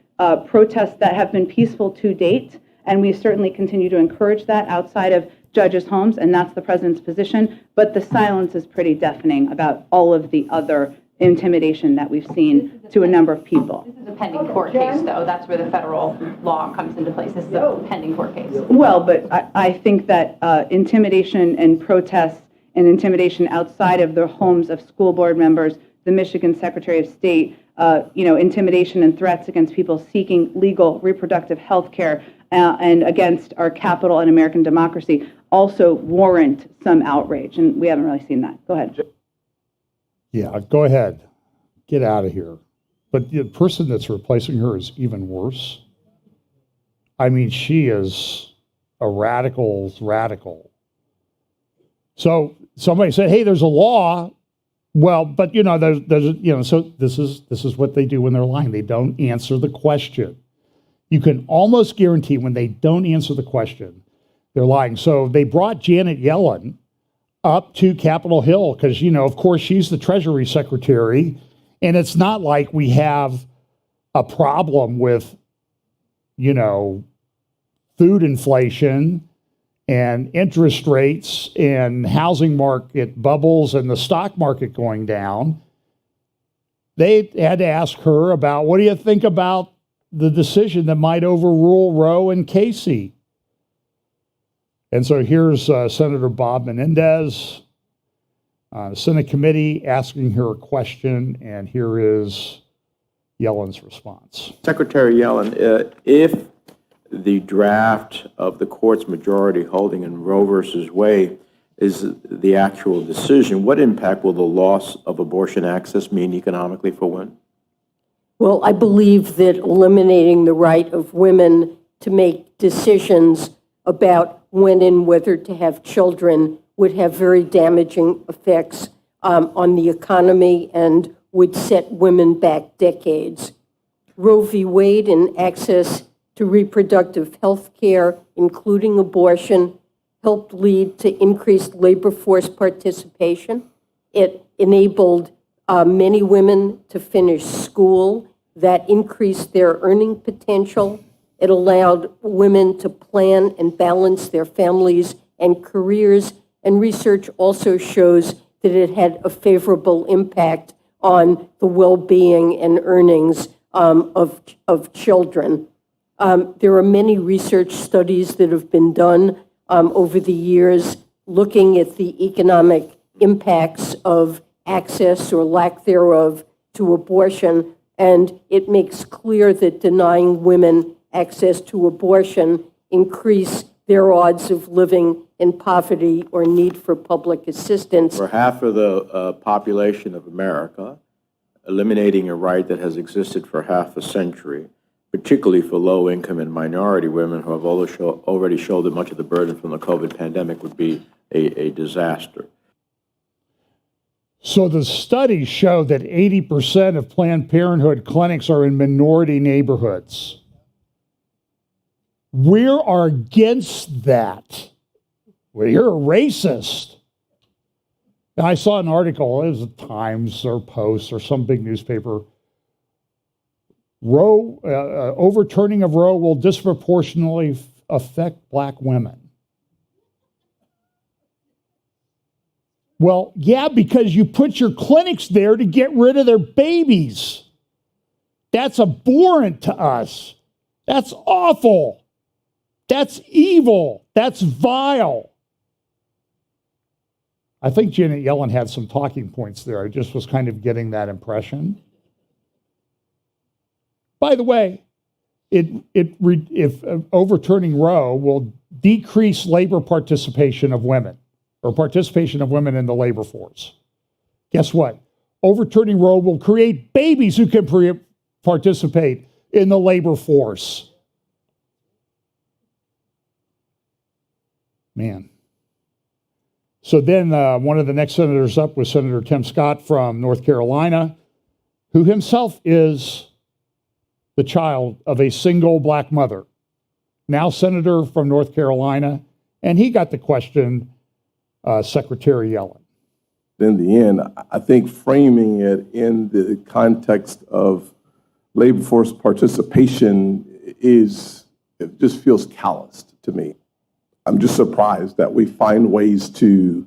B: protests that have been peaceful to date, and we certainly continue to encourage that outside of judges' homes, and that's the president's position, but the silence is pretty deafening about all of the other intimidation that we've seen to a number of people.
E: This is a pending court case, though. That's where the federal law comes into place. This is a pending court case.
B: Well, but I think that intimidation and protests and intimidation outside of the homes of school board members, the Michigan Secretary of State, intimidation and threats against people seeking legal reproductive health care and against our Capitol and American democracy also warrant some outrage, and we haven't really seen that. Go ahead.
A: Yeah, go ahead. Get out of here. But the person that's replacing her is even worse. I mean, she is a radical's radical. So somebody said, hey, there's a law. Well, but there's so this is what they do when they're lying. They don't answer the question. You can almost guarantee when they don't answer the question, they're lying. So they brought Janet Yellen up to Capitol Hill because, of course, she's the Treasury Secretary. And it's not like we have a problem with, food inflation and interest rates and housing market bubbles and the stock market going down. They had to ask her about, what do you think about the decision that might overrule Roe and Casey? And so here's Senator Bob Menendez, Senate committee, asking her a question, and here is Yellen's response.
F: Secretary Yellen, if the draft of the court's majority holding in Roe versus Wade is the actual decision, what impact will the loss of abortion access mean economically for women?
G: Well, I believe that eliminating the right of women to make decisions about when and whether to have children would have very damaging effects on the economy and would set women back decades. Roe v. Wade and access to reproductive health care, including abortion, helped lead to increased labor force participation. It enabled many women to finish school. That increased their earning potential. It allowed women to plan and balance their families and careers. And research also shows that it had a favorable impact on the well-being and earnings of children. There are many research studies that have been done over the years looking at the economic impacts of access or lack thereof to abortion, and it makes clear that denying women access to abortion increase their odds of living in poverty or need for public assistance.
F: For half of the population of America, eliminating a right that has existed for half a century, particularly for low-income and minority women who have already shouldered much of the burden from the COVID pandemic, would be a disaster.
A: So the studies show that 80% of Planned Parenthood clinics are in minority neighborhoods. We are against that. Well, you're a racist. And I saw an article, it was the Times or Post or some big newspaper. Overturning of Roe will disproportionately affect black women. Well, yeah, because you put your clinics there to get rid of their babies. That's abhorrent to us. That's awful. That's evil. That's vile. I think Janet Yellen had some talking points there. I just was kind of getting that impression. By the way, if overturning Roe will decrease labor participation of women, or participation of women in the labor force. Guess what? Overturning Roe will create babies who can participate in the labor force. Man. So then one of the next senators up was Senator Tim Scott from North Carolina, who himself is the child of a single black mother, now senator from North Carolina, and he got the question, Secretary Yellen.
H: In the end, I think framing it in the context of labor force participation it just feels calloused to me. I'm just surprised that we find ways to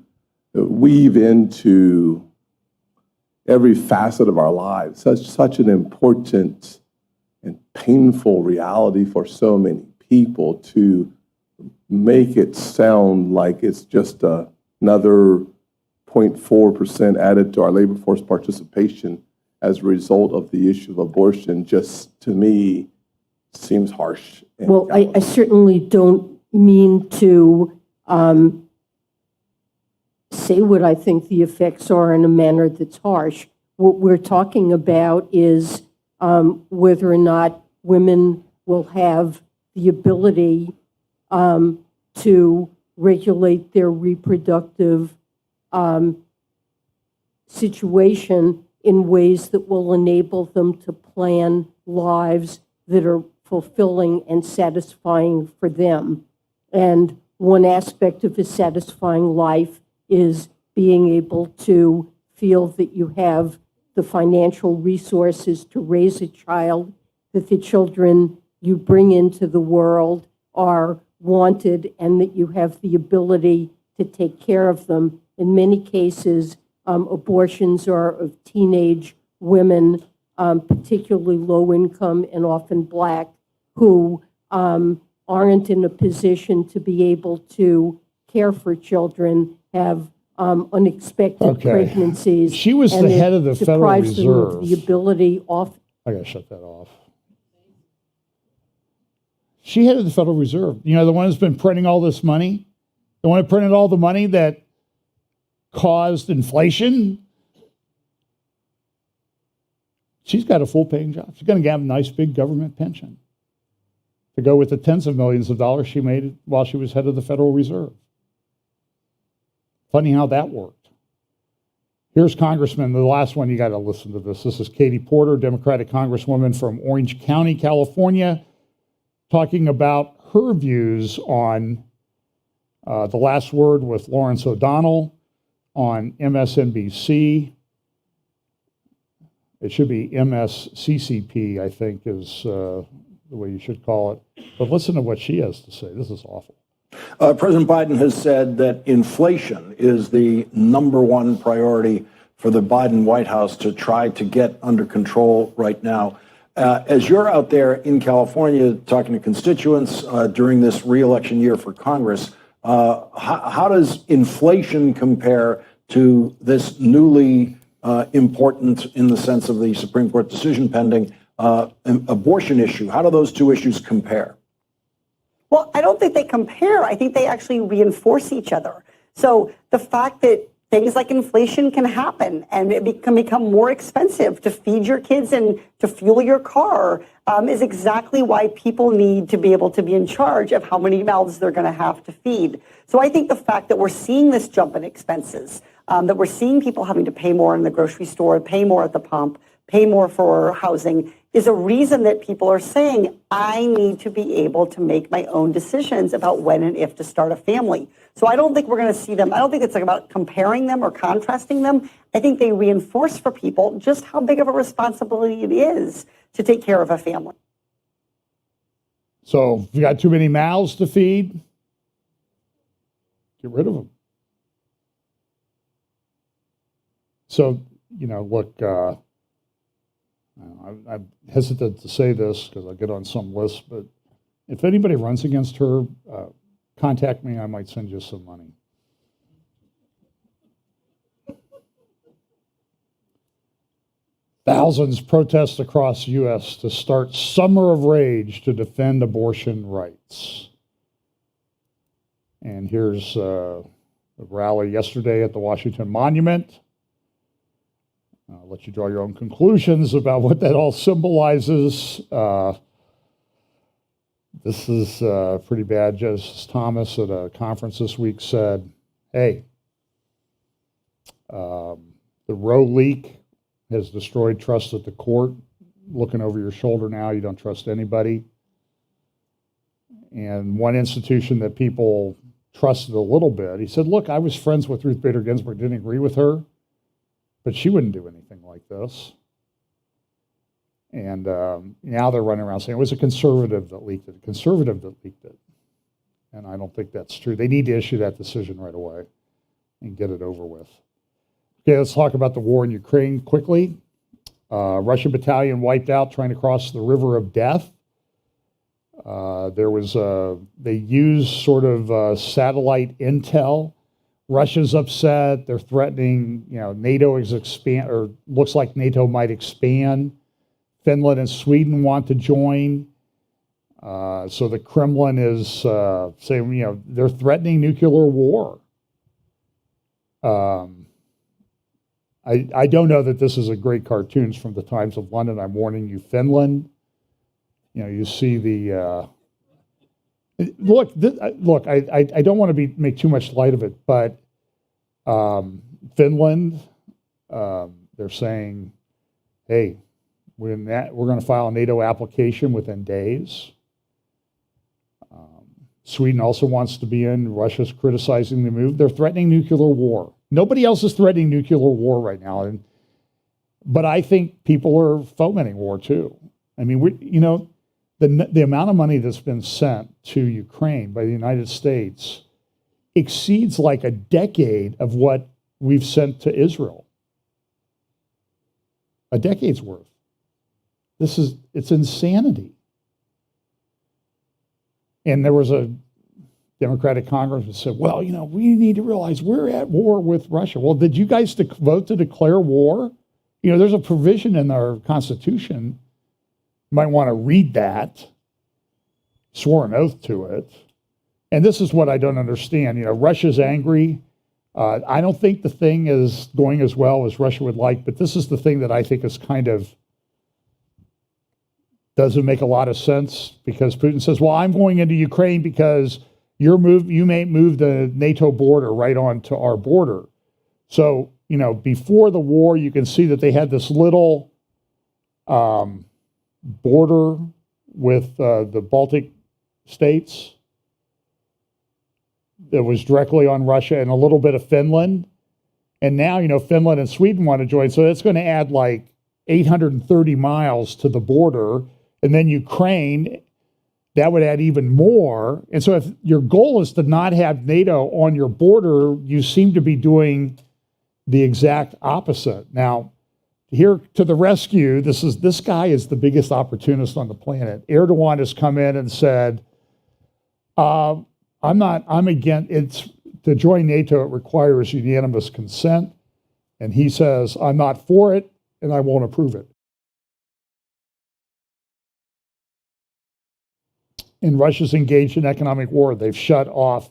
H: weave into every facet of our lives such an important and painful reality for so many people, to make it sound like it's just another 0.4% added to our labor force participation as a result of the issue of abortion. Just, to me, seems harsh.
G: Well, I certainly don't mean to say what I think the effects are in a manner that's harsh. What we're talking about is whether or not women will have the ability to regulate their reproductive situation in ways that will enable them to plan lives that are fulfilling and satisfying for them. And one aspect of a satisfying life is being able to feel that you have the financial resources to raise a child, that the children you bring into the world are wanted, and that you have the ability to take care of them. In many cases, abortions are of teenage women, particularly low income and often black, who aren't in a position to be able to care for children, have unexpected pregnancies.
A: She was the head of the Federal
G: deprives them
A: Reserve.
G: of the ability off.
A: I gotta shut that off. She headed the Federal Reserve. You know, the one who's been printing all this money, the one who printed all the money that caused inflation. She's got a full-paying job. She's going to have a nice big government pension to go with the tens of millions of dollars she made while she was head of the Federal Reserve. Funny how that worked. Here's Congressman, the last one, you got to listen to this. This is Katie Porter, Democratic Congresswoman from Orange County, California, talking about her views on The Last Word with Lawrence O'Donnell on MSNBC. It should be MSCCP, I think, is the way you should call it. But listen to what she has to say. This is awful.
I: President Biden has said that inflation is the #1 priority for the Biden White House to try to get under control right now. As you're out there in California talking to constituents during this re-election year for Congress, how does inflation compare to this newly important, in the sense of the Supreme Court decision pending, abortion issue? How do those two issues compare?
J: Well, I don't think they compare. I think they actually reinforce each other. So the fact that things like inflation can happen and it can become more expensive to feed your kids and to fuel your car is exactly why people need to be able to be in charge of how many mouths they're going to have to feed. So I think the fact that we're seeing this jump in expenses, that we're seeing people having to pay more in the grocery store, pay more at the pump, pay more for housing, is a reason that people are saying, I need to be able to make my own decisions about when and if to start a family. So I don't think we're going to see them. I don't think it's like about comparing them or contrasting them. I think they reinforce for people just how big of a responsibility it is to take care of a family.
A: So if you got too many mouths to feed, get rid of them. So, look, I'm hesitant to say this because I'll get on some list, but if anybody runs against her, contact me. I might send you some money. Thousands protest across the U.S. to start Summer of Rage to defend abortion rights. And here's a rally yesterday at the Washington Monument. I'll let you draw your own conclusions about what that all symbolizes. This is pretty bad. Justice Thomas at a conference this week said, hey, the Roe leak has destroyed trust at the court. Looking over your shoulder now, you don't trust anybody. And one institution that people trusted a little bit, he said, look, I was friends with Ruth Bader Ginsburg, didn't agree with her, but she wouldn't do anything like this. And now they're running around saying it was a conservative that leaked it, And I don't think that's true. They need to issue that decision right away and get it over with. Okay, let's talk about the war in Ukraine quickly. Russian battalion wiped out trying to cross the River of Death. They used sort of satellite intel. Russia's upset. They're threatening, NATO is or looks like NATO might expand. Finland and Sweden want to join. So the Kremlin is saying, they're threatening nuclear war. I don't know that this is a great cartoons from the Times of London. I'm warning you, Finland. You see the look. I don't want to make too much light of it, but Finland, they're saying, hey, we're going to file a NATO application within days. Sweden also wants to be in. Russia's criticizing the move. They're threatening nuclear war. Nobody else is threatening nuclear war right now, but I think people are fomenting war too. I mean, the amount of money that's been sent to Ukraine by the United States exceeds like a decade of what we've sent to Israel. A decade's worth. It's insanity. And there was a Democratic Congress that said, well, we need to realize we're at war with Russia. Well, did you guys vote to declare war? There's a provision in our Constitution. You might want to read that, swore an oath to it. And this is what I don't understand. Russia's angry. I don't think the thing is going as well as Russia would like, but this is the thing that I think is kind of doesn't make a lot of sense, because Putin says, well, I'm going into Ukraine because you may move the NATO border right onto our border. So, before the war, you can see that they had this little border with the Baltic states. that was directly on Russia and a little bit of Finland. And now, Finland and Sweden want to join. So that's going to add like 830 miles to the border. And then Ukraine, that would add even more. And so if your goal is to not have NATO on your border, you seem to be doing the exact opposite. Now, here to the rescue, this guy is the biggest opportunist on the planet. Erdogan has come in and said, I'm against, to join NATO, it requires unanimous consent. And he says, I'm not for it, and I won't approve it. And Russia's engaged in economic war. They've shut off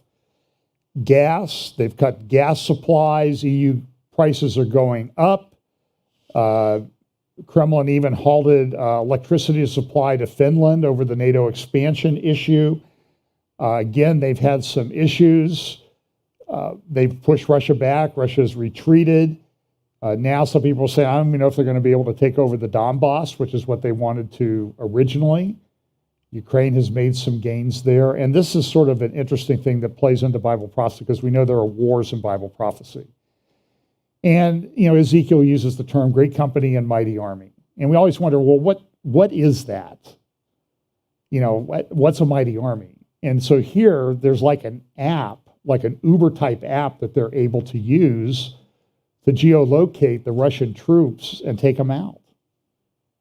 A: gas. They've cut gas supplies. EU prices are going up. Kremlin even halted electricity supply to Finland over the NATO expansion issue. Again, they've had some issues. They've pushed Russia back. Russia's retreated. Now some people say, I don't even know if they're going to be able to take over the Donbass, which is what they wanted to originally. Ukraine has made some gains there. And this is sort of an interesting thing that plays into Bible prophecy, because we know there are wars in Bible prophecy. And, Ezekiel uses the term great company and mighty army. And we always wonder, well, what is that? What's a mighty army? And so here, there's like an app, like an Uber-type app that they're able to use to geolocate the Russian troops and take them out.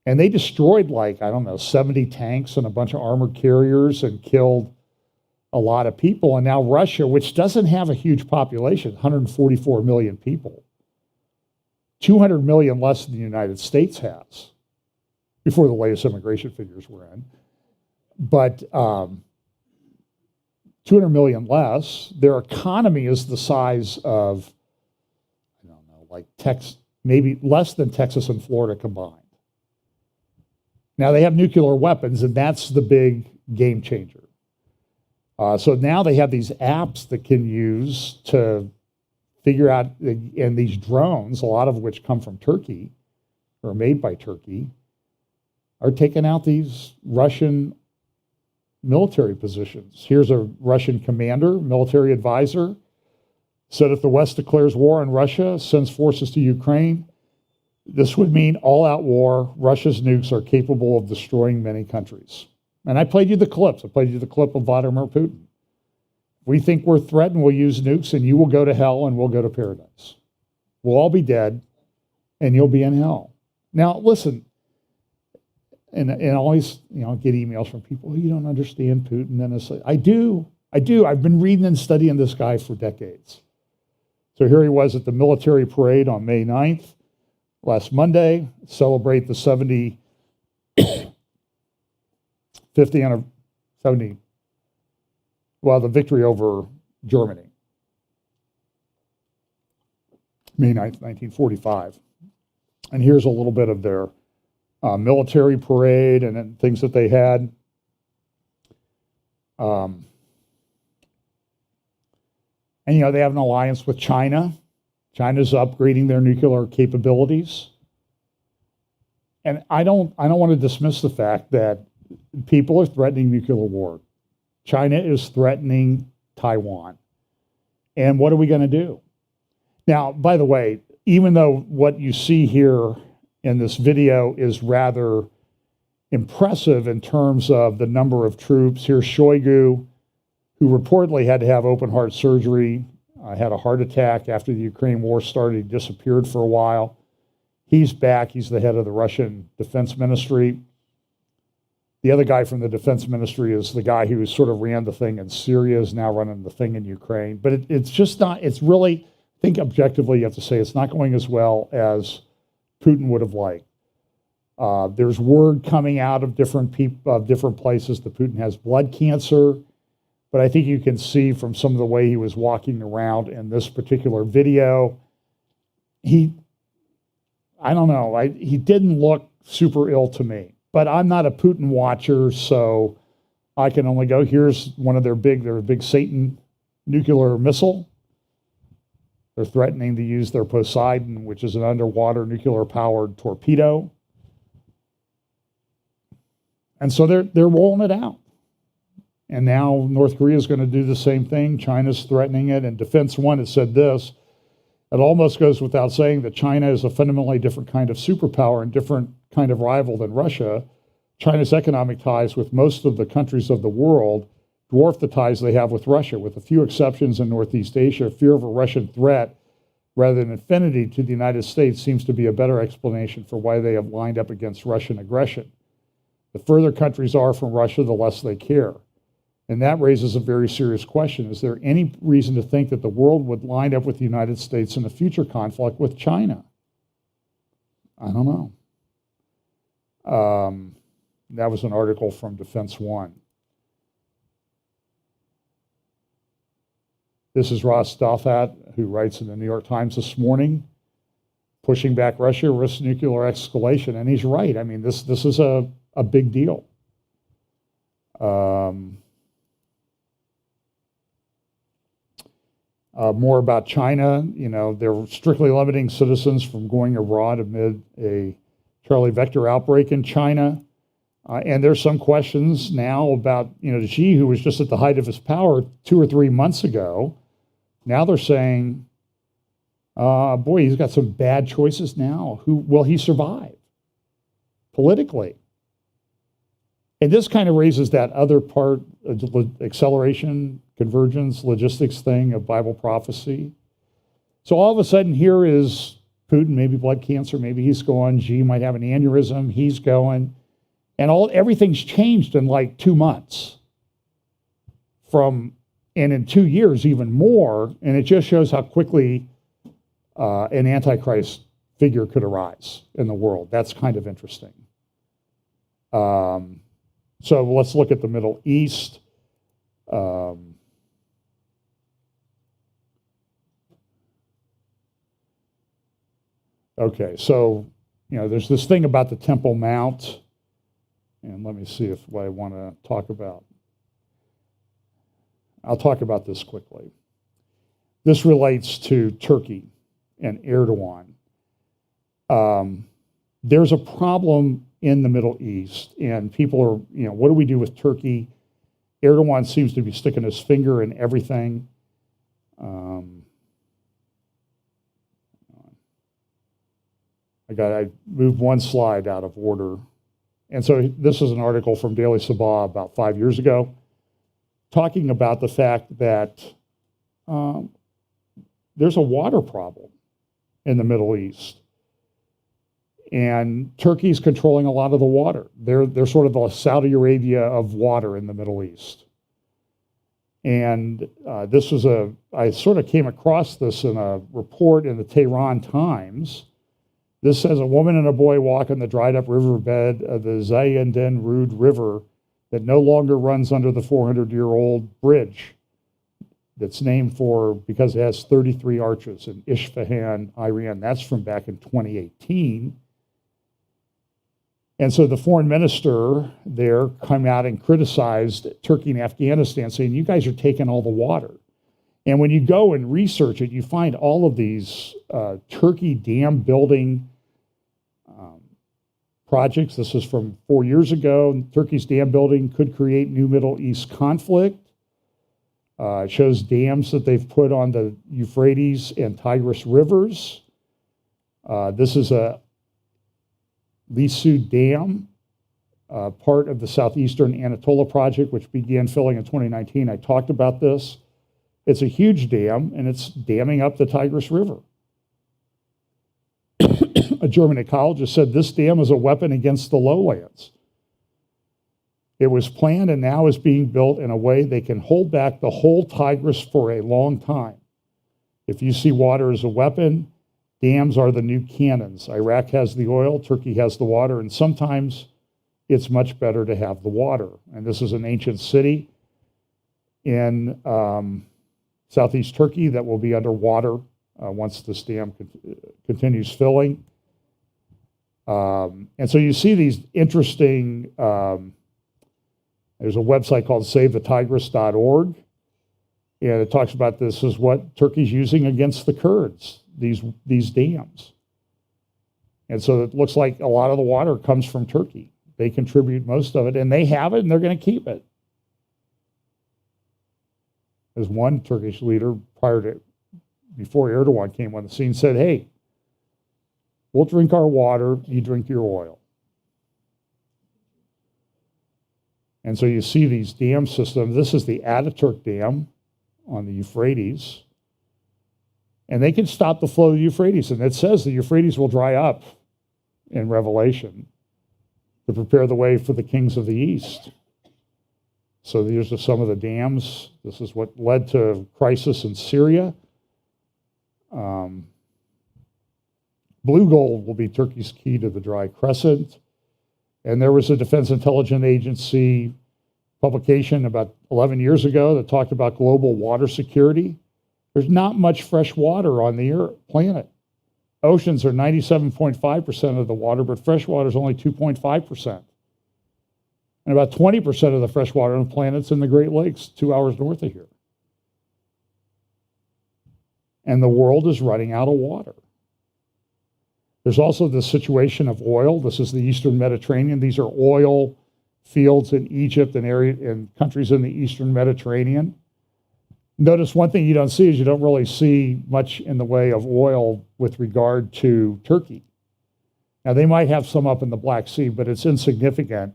A: And they destroyed 70 tanks and a bunch of armored carriers and killed a lot of people. And now Russia, which doesn't have a huge population, 144 million people, 200 million less than the United States has, before the latest immigration figures were in. But 200 million less, their economy is the size of, maybe less than Texas and Florida combined. Now they have nuclear weapons, and that's the big game changer. So now they have these apps that can use to figure out, and these drones, a lot of which come from Turkey, or made by Turkey, are taking out these Russian military positions. Here's a Russian commander, military advisor, said if the West declares war on Russia, sends forces to Ukraine, this would mean all-out war. Russia's nukes are capable of destroying many countries. And I played you the clips. I played you the clip of Vladimir Putin. We think we're threatened, we'll use nukes, and you will go to hell and we'll go to paradise. We'll all be dead, and you'll be in hell. Now, listen, and always, get emails from people, you don't understand Putin. And it's like, I do. I've been reading and studying this guy for decades. So here he was at the military parade on May 9th, last Monday, celebrate the 70 the victory over Germany. May 9th, 1945. And here's a little bit of their military parade and things that they had. And, they have an alliance with China. China's upgrading their nuclear capabilities. And I don't want to dismiss the fact that people are threatening nuclear war. China is threatening Taiwan. And what are we going to do? Now, by the way, even though what you see here in this video is rather impressive in terms of the number of troops, here's Shoigu, who reportedly had to have open heart surgery, had a heart attack after the Ukraine war started. He disappeared for a while. He's back. He's the head of the Russian Defense Ministry. The other guy from the Defense Ministry is the guy who sort of ran the thing in Syria, is now running the thing in Ukraine. But it's just not, it's really, I think objectively you have to say it's not going as well as Putin would have liked. There's word coming out of different places that Putin has blood cancer. But I think you can see from some of the way he was walking around in this particular video, he didn't look super ill to me. But I'm not a Putin watcher, so I can only go, here's one of their big Satan nuclear missile. They're threatening to use their Poseidon, which is an underwater nuclear-powered torpedo. And so they're rolling it out. And now North Korea is going to do the same thing. China's threatening it. And Defense One has said this. It almost goes without saying that China is a fundamentally different kind of superpower and different kind of rival than Russia. China's economic ties with most of the countries of the world dwarf the ties they have with Russia. With a few exceptions in Northeast Asia, fear of a Russian threat rather than affinity to the United States seems to be a better explanation for why they have lined up against Russian aggression. The further countries are from Russia, the less they care. And that raises a very serious question. Is there any reason to think that the world would line up with the United States in a future conflict with China? I don't know. That was an article from Defense One. This is Ross Douthat, who writes in the New York Times this morning, pushing back Russia risks nuclear escalation. And he's right. I mean, this is a big deal. More about China, they're strictly limiting citizens from going abroad amid a Charlie vector outbreak in China. And there's some questions now about, Xi, who was just at the height of his power 2 or 3 months ago. Now they're saying, boy, he's got some bad choices now. Who will he survive politically? And this kind of raises that other part, acceleration, convergence, logistics thing of Bible prophecy. So all of a sudden here is Putin, maybe blood cancer, maybe he's going, Xi might have an aneurysm, he's going. And everything's changed in like 2 months. And in 2 years, even more. And it just shows how quickly an Antichrist figure could arise in the world. That's kind of interesting. So let's look at the Middle East. Okay, so, there's this thing about the Temple Mount. And let me see what I want to talk about. I'll talk about this quickly. This relates to Turkey and Erdogan. There's a problem in the Middle East, and people are, what do we do with Turkey? Erdogan seems to be sticking his finger in everything. I moved one slide out of order. And so this is an article from Daily Sabah about 5 years ago, talking about the fact that there's a water problem in the Middle East. And Turkey's controlling a lot of the water. They're sort of the Saudi Arabia of water in the Middle East. And I sort of came across this in a report in the Tehran Times. This says a woman and a boy walk on the dried up riverbed of the Zayenden Rud River that no longer runs under the 400-year-old bridge that's named because it has 33 arches in Isfahan, Iran. That's from back in 2018. And so the foreign minister there came out and criticized Turkey and Afghanistan, saying, you guys are taking all the water. And when you go and research it, you find all of these Turkey dam building projects. This is from 4 years ago. Turkey's dam building could create new Middle East conflict. It shows dams that they've put on the Euphrates and Tigris rivers. This is a Lisu Dam, part of the Southeastern Anatolia project, which began filling in 2019. I talked about this. It's a huge dam, and it's damming up the Tigris River. A German ecologist said this dam is a weapon against the lowlands. It was planned and now is being built in a way they can hold back the whole Tigris for a long time. If you see water as a weapon, dams are the new cannons. Iraq has the oil, Turkey has the water, and sometimes it's much better to have the water. And this is an ancient city in southeast Turkey that will be underwater once this dam continues filling. And so you see these interesting, there's a website called SaveTheTigris.org, and it talks about this is what Turkey's using against the Kurds, these dams. And so it looks like a lot of the water comes from Turkey. They contribute most of it, and they have it, and they're going to keep it. as one Turkish leader before Erdogan came on the scene, said, hey, we'll drink our water, you drink your oil. And so you see these dam systems. This is the Ataturk Dam on the Euphrates. And they can stop the flow of the Euphrates. And it says the Euphrates will dry up in Revelation to prepare the way for the kings of the east. So these are some of the dams. This is what led to crisis in Syria. Blue gold will be Turkey's key to the Dry Crescent. And there was a Defense Intelligence Agency publication about 11 years ago that talked about global water security. There's not much fresh water on the planet. Oceans are 97.5% of the water, but fresh water is only 2.5%. And about 20% of the fresh water on the planet's in the Great Lakes, 2 hours north of here. And the world is running out of water. There's also the situation of oil. This is the Eastern Mediterranean. These are oil fields in Egypt and countries in the Eastern Mediterranean. Notice one thing you don't see is you don't really see much in the way of oil with regard to Turkey. Now, they might have some up in the Black Sea, but it's insignificant.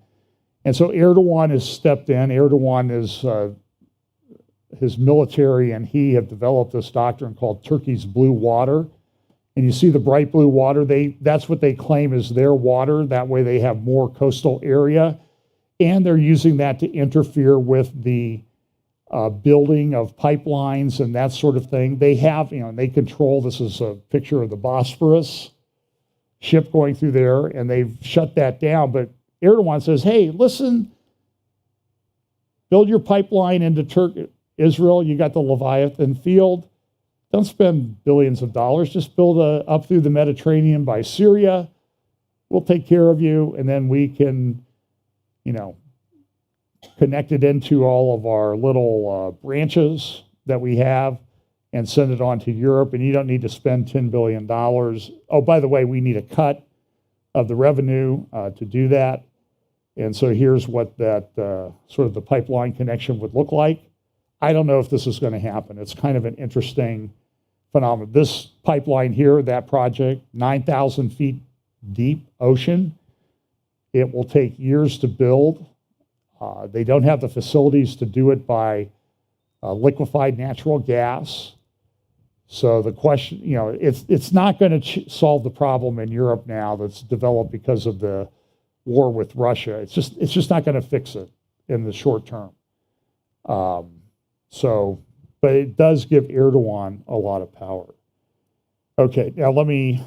A: And so Erdogan has stepped in. Erdogan is, his military and he have developed this doctrine called Turkey's blue water. And you see the bright blue water, that's what they claim is their water. That way they have more coastal area. And they're using that to interfere with the building of pipelines and that sort of thing. They have, they control, this is a picture of the Bosphorus ship going through there, and they've shut that down. But Erdogan says, hey, listen, build your pipeline into Israel. You got the Leviathan field. Don't spend billions of dollars. Just build up through the Mediterranean by Syria. We'll take care of you, and then we can, connect it into all of our little branches that we have and send it on to Europe, and you don't need to spend $10 billion. Oh, by the way, we need a cut of the revenue to do that. And so here's what that sort of the pipeline connection would look like. I don't know if this is going to happen. It's kind of an interesting phenomenon. This pipeline here, that project, 9,000 feet deep ocean. It will take years to build. They don't have the facilities to do it by liquefied natural gas. So the question, it's not going to solve the problem in Europe now that's developed because of the war with Russia. It's just not going to fix it in the short term. But it does give Erdogan a lot of power. Okay, now let me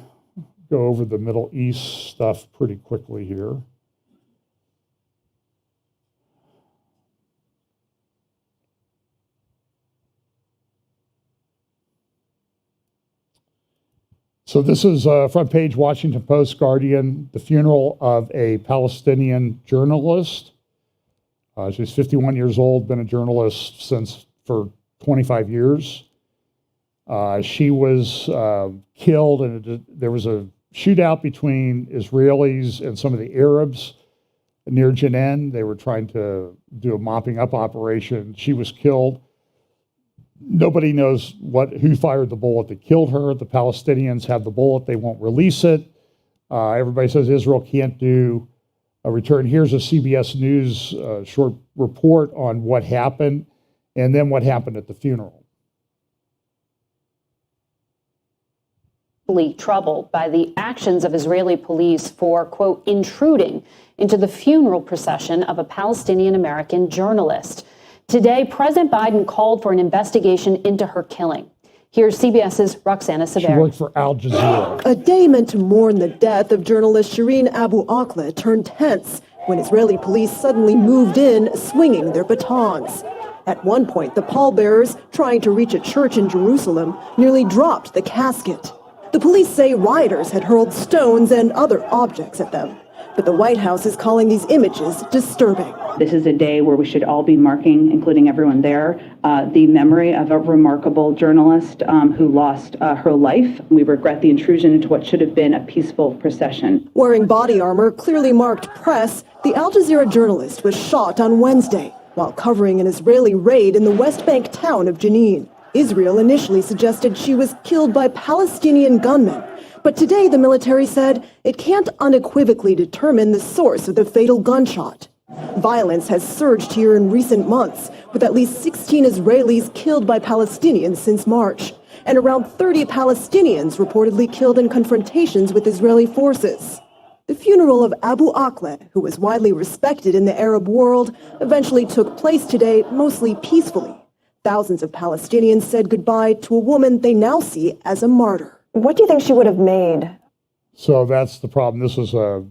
A: go over the Middle East stuff pretty quickly here. So this is front page Washington Post, Guardian, the funeral of a Palestinian journalist. She's 51 years old, been a journalist for 25 years. She was killed, and there was a shootout between Israelis and some of the Arabs near Jenin. They were trying to do a mopping up operation. She was killed. Nobody knows who fired the bullet that killed her. The Palestinians have the bullet. They won't release it. Everybody says Israel can't do a return. Here's a CBS News short report on what happened and then what happened at the funeral.
K: Troubled by the actions of Israeli police for, quote, intruding into the funeral procession of a Palestinian-American journalist. Today, President Biden called for an investigation into her killing. Here's CBS's Roxana Severi.
A: She worked for Al Jazeera.
L: A day meant to mourn the death of journalist Shireen Abu Akleh turned tense when Israeli police suddenly moved in, swinging their batons. At one point, the pallbearers, trying to reach a church in Jerusalem, nearly dropped the casket. The police say rioters had hurled stones and other objects at them. But the White House is calling these images disturbing.
M: This is a day where we should all be marking, including everyone there, the memory of a remarkable journalist who lost her life. We regret the intrusion into what should have been a peaceful procession.
L: Wearing body armor, clearly marked press, the Al Jazeera journalist was shot on Wednesday. while covering an Israeli raid in the West Bank town of Jenin. Israel initially suggested she was killed by Palestinian gunmen, but today the military said it can't unequivocally determine the source of the fatal gunshot. Violence has surged here in recent months, with at least 16 Israelis killed by Palestinians since March, and around 30 Palestinians reportedly killed in confrontations with Israeli forces. The funeral of Abu Akleh, who was widely respected in the Arab world, eventually took place today mostly peacefully. Thousands of Palestinians said goodbye to a woman they now see as a martyr.
N: What do you think she would have made?
A: So that's the problem. This was a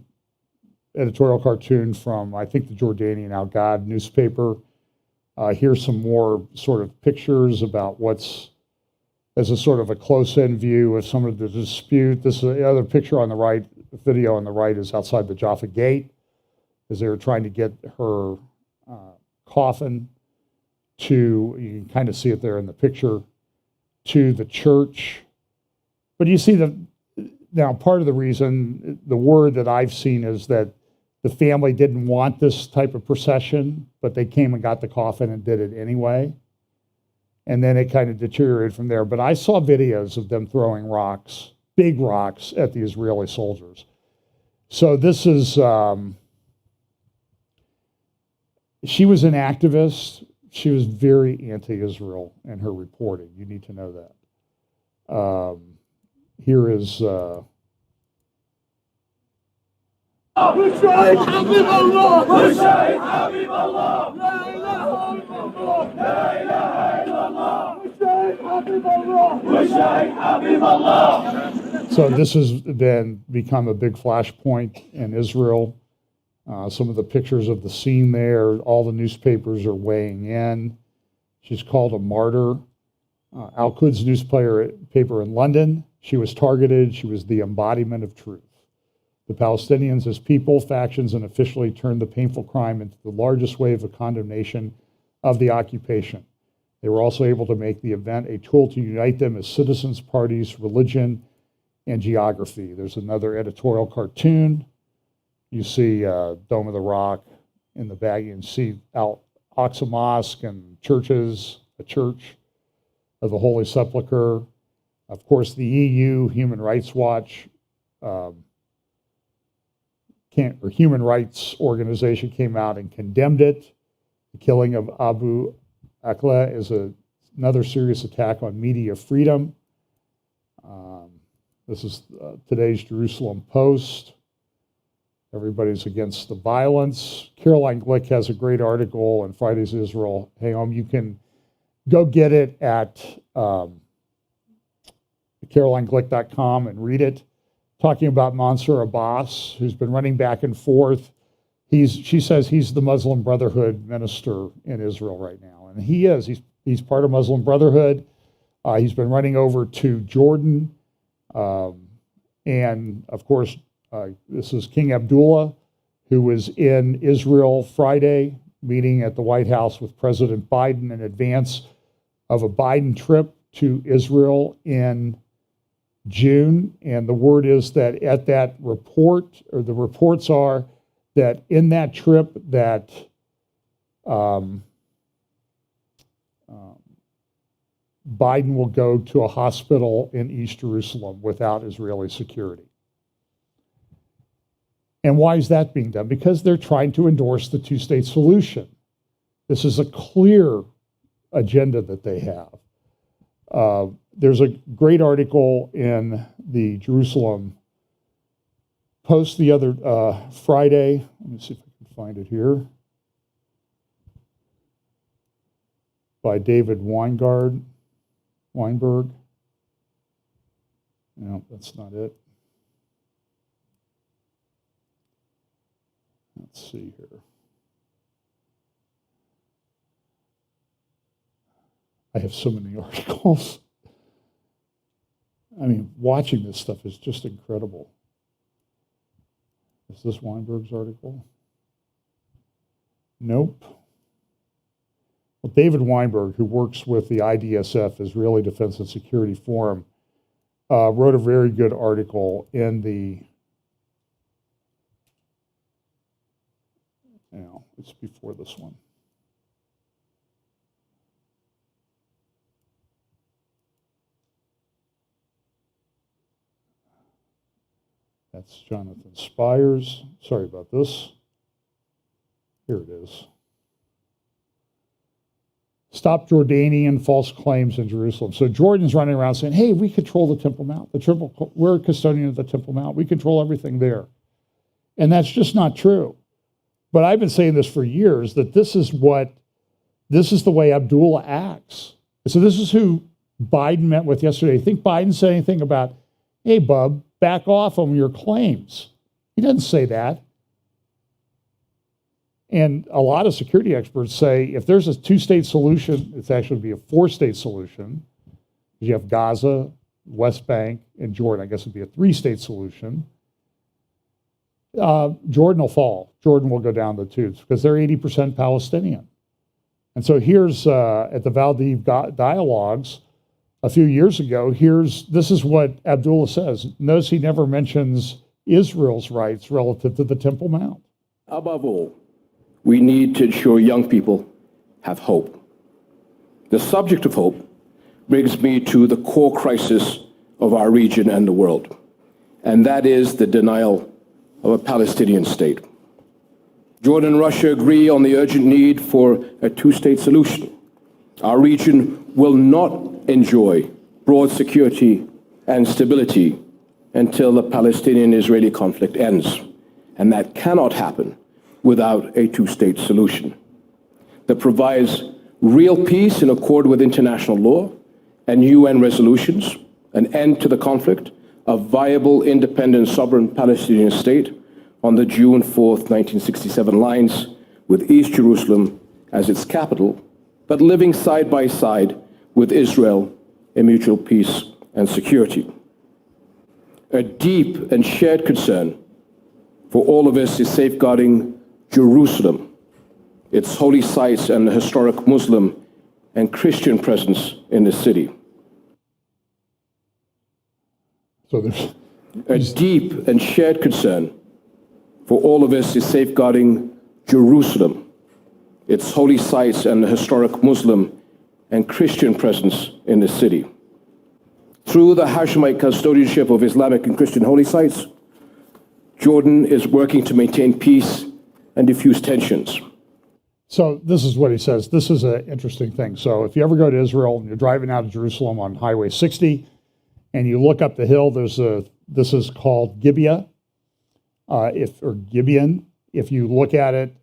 A: editorial cartoon from, I think, the Jordanian Al Ghad newspaper. Here's some more sort of pictures about what's, as a sort of a close-in view of some of the dispute. This is the other picture on the right, the video on the right is outside the Jaffa Gate, as they were trying to get her coffin to, you can kind of see it there in the picture, to the church. But you see now part of the reason, the word that I've seen is that the family didn't want this type of procession, but they came and got the coffin and did it anyway. And then it kind of deteriorated from there. But I saw videos of them throwing rocks, big rocks, at the Israeli soldiers. So this is, she was an activist. She was very anti-Israel in her reporting. You need to know that. Here is... So this has become a big flashpoint in Israel. Some of the pictures of the scene there, all the newspapers are weighing in. She's called a martyr. Al-Quds newspaper in London, she was targeted. She was the embodiment of truth. The Palestinians as people, factions, and officially turned the painful crime into the largest wave of condemnation of the occupation. They were also able to make the event a tool to unite them as citizens, parties, religion, and geography. There's another editorial cartoon. You see Dome of the Rock in the back. You can see Al-Aqsa Mosque and churches, a church of the Holy Sepulchre. Of course, the EU, Human Rights Watch, Human Rights Organization came out and condemned it. The killing of Abu Akleh is another serious attack on media freedom. This is today's Jerusalem Post. Everybody's against the violence. Caroline Glick has a great article in Friday's Israel. Hey, you can go get it at carolineglick.com and read it, talking about Mansour Abbas, who's been running back and forth. She says he's the Muslim Brotherhood minister in Israel right now, and he is. He's part of Muslim Brotherhood. He's been running over to Jordan, and of course, this is King Abdullah, who was in Israel Friday, meeting at the White House with President Biden in advance of a Biden trip to Israel in June. And the word is that at that report, or the reports are that in that trip that Biden will go to a hospital in East Jerusalem without Israeli security. And why is that being done? Because they're trying to endorse the two-state solution. This is a clear agenda that they have. There's a great article in the Jerusalem Post the other Friday. Let me see if I can find it here. By David Weinberg. No, that's not it. Let's see here. I have so many articles. I mean, watching this stuff is just incredible. Is this Weinberg's article? Nope. Well, David Weinberg, who works with the IDSF, Israeli Defense and Security Forum, wrote a very good article in the, it's before this one. That's Jonathan Spires. Sorry about this. Here it is. Stop Jordanian false claims in Jerusalem. So Jordan's running around saying, hey, we control the Temple Mount. We're a custodian of the Temple Mount. We control everything there. And that's just not true. But I've been saying this for years, that this is the way Abdullah acts. So this is who Biden met with yesterday. You think Biden said anything about, hey, bub, back off on your claims? He doesn't say that. And a lot of security experts say if there's a two-state solution, it's actually be a four-state solution. You have Gaza, West Bank, and Jordan. I guess it'd be a three-state solution. Jordan will fall. Jordan will go down the tubes because they're 80% Palestinian. And so here's at the Valdiv dialogues a few years ago, this is what Abdullah says. Notice he never mentions Israel's rights relative to the Temple Mount.
O: Above all, we need to ensure young people have hope. The subject of hope brings me to the core crisis of our region and the world, and that is the denial of a Palestinian state. Jordan and Russia agree on the urgent need for a two-state solution. Our region will not enjoy broad security and stability until the Palestinian-Israeli conflict ends, and that cannot happen without a two-state solution that provides real peace in accord with international law and UN resolutions, an end to the conflict, a viable, independent, sovereign Palestinian state on the June 4th, 1967 lines, with East Jerusalem as its capital, but living side by side with Israel in mutual peace and security. A deep and shared concern for all of us is safeguarding Jerusalem, its holy sites and the historic Muslim and Christian presence in the city.
A: So there's
O: a deep and shared concern for all of us is safeguarding Jerusalem, its holy sites and the historic Muslim and Christian presence in the city. Through the Hashemite custodianship of Islamic and Christian holy sites, Jordan is working to maintain peace and diffuse tensions.
A: So this is what he says. This is an interesting thing. So if you ever go to Israel and you're driving out of Jerusalem on Highway 60 and you look up the hill, this is called Gibeah, or Gibeon. If you look at it,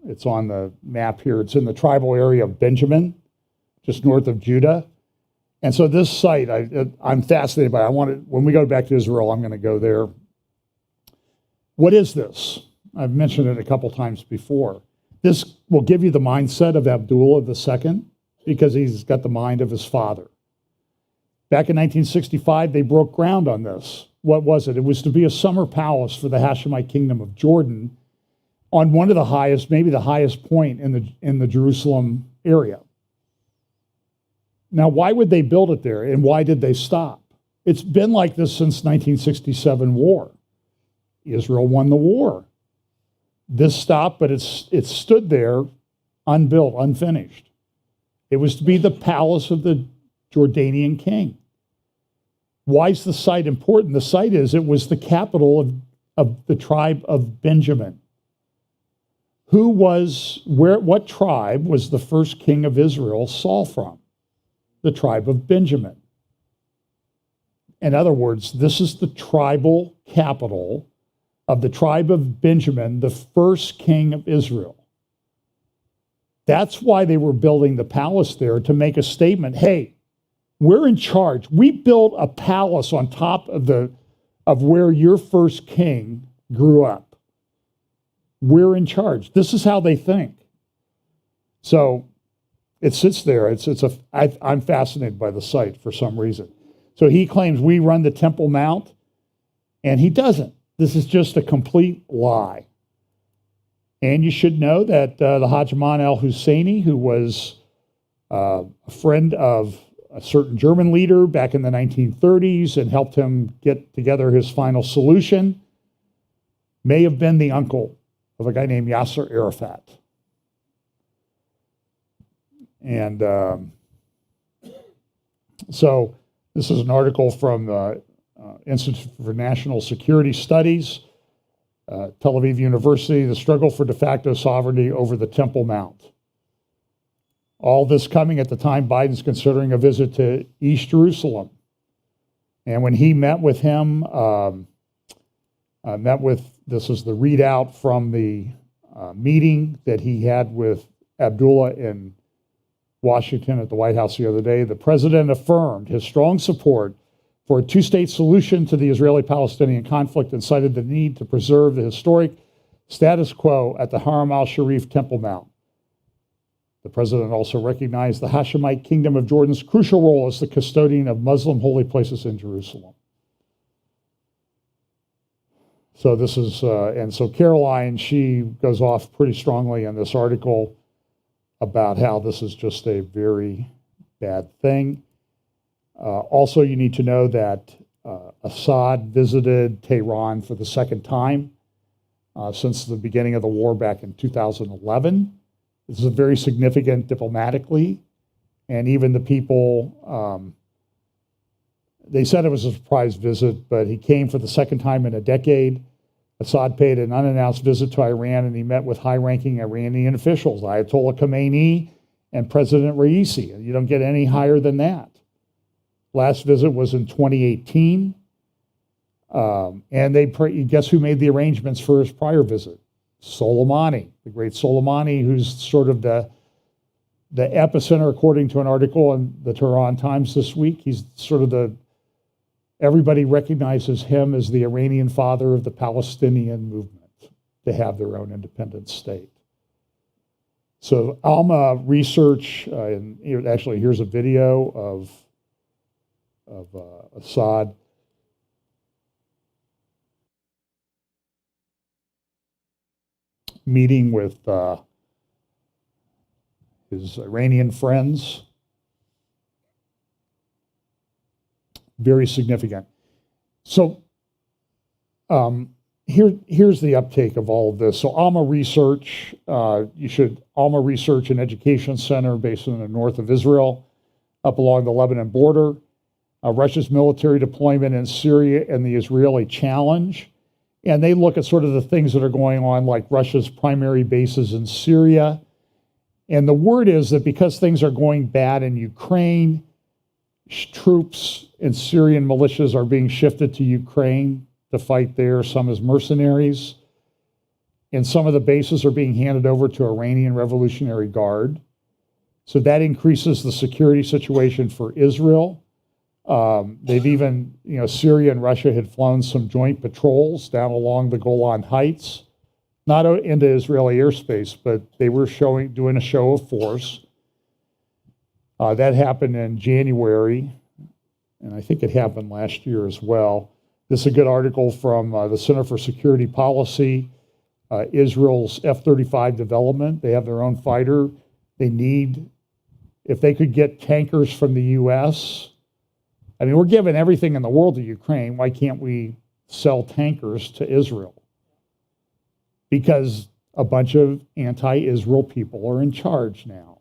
A: it's on the map here. It's in the tribal area of Benjamin, just north of Judah. And so this site, I'm fascinated by it. When we go back to Israel, I'm going to go there. What is this? I've mentioned it a couple times before. This will give you the mindset of Abdullah II because he's got the mind of his father. Back in 1965, they broke ground on this. What was it? It was to be a summer palace for the Hashemite kingdom of Jordan on one of the highest, maybe the highest point in the Jerusalem area. Now, why would they build it there, and why did they stop? It's been like this since 1967 war. Israel won the war. This stopped, but it stood there unbuilt, unfinished. It was to be the palace of the Jordanian king. Why is the site important? The site it was the capital of the tribe of Benjamin. What tribe was the first king of Israel, Saul, from? The tribe of Benjamin. In other words, this is the tribal capital of the tribe of Benjamin, the first king of Israel. That's why they were building the palace there, to make a statement. Hey, we're in charge. We built a palace on top of where your first king grew up. We're in charge. This is how they think. So it sits there. I'm fascinated by the site for some reason. So he claims we run the Temple Mount, and he doesn't. This is just a complete lie. And you should know that the Hajjman al-Husseini, who was a friend of a certain German leader back in the 1930s and helped him get together his final solution, may have been the uncle of a guy named Yasser Arafat. And so this is an article from Institute for National Security Studies, Tel Aviv University, the struggle for de facto sovereignty over the Temple Mount. All this coming at the time Biden's considering a visit to East Jerusalem. And when he met with him, this is the readout from the meeting that he had with Abdullah in Washington at the White House the other day. The president affirmed his strong support for a two-state solution to the Israeli-Palestinian conflict and cited the need to preserve the historic status quo at the Haram al-Sharif Temple Mount. The president also recognized the Hashemite Kingdom of Jordan's crucial role as the custodian of Muslim holy places in Jerusalem. So this is, and so Caroline, she goes off pretty strongly in this article about how this is just a very bad thing. Also, you need to know that Assad visited Tehran for the second time since the beginning of the war back in 2011. This is very significant diplomatically, and even the people, they said it was a surprise visit, but he came for the second time in a decade. Assad paid an unannounced visit to Iran, and he met with high-ranking Iranian officials, Ayatollah Khamenei and President Raisi. You don't get any higher than that. Last visit was in 2018, and guess who made the arrangements for his prior visit? Soleimani, the great Soleimani, who's sort of the epicenter, according to an article in the Tehran Times this week. He's sort of everybody recognizes him as the Iranian father of the Palestinian movement to have their own independent state. So Alma Research, and actually here's a video of Assad. Meeting with his Iranian friends. Very significant. So here's the uptake of all of this. So Alma Research, Alma Research and Education Center based in the north of Israel, up along the Lebanon border. Russia's military deployment in Syria and the Israeli challenge. And they look at sort of the things that are going on, like Russia's primary bases in Syria. And the word is that because things are going bad in Ukraine, troops and Syrian militias are being shifted to Ukraine to fight there, some as mercenaries. And some of the bases are being handed over to Iranian Revolutionary Guard. So that increases the security situation for Israel. They've even, Syria and Russia had flown some joint patrols down along the Golan Heights, not into Israeli airspace, but they were doing a show of force. That happened in January, and I think it happened last year as well. This is a good article from the Center for Security Policy, Israel's F-35 development. They have their own fighter. If they could get tankers from the U.S., I mean, we're giving everything in the world to Ukraine. Why can't we sell tankers to Israel? Because a bunch of anti-Israel people are in charge now.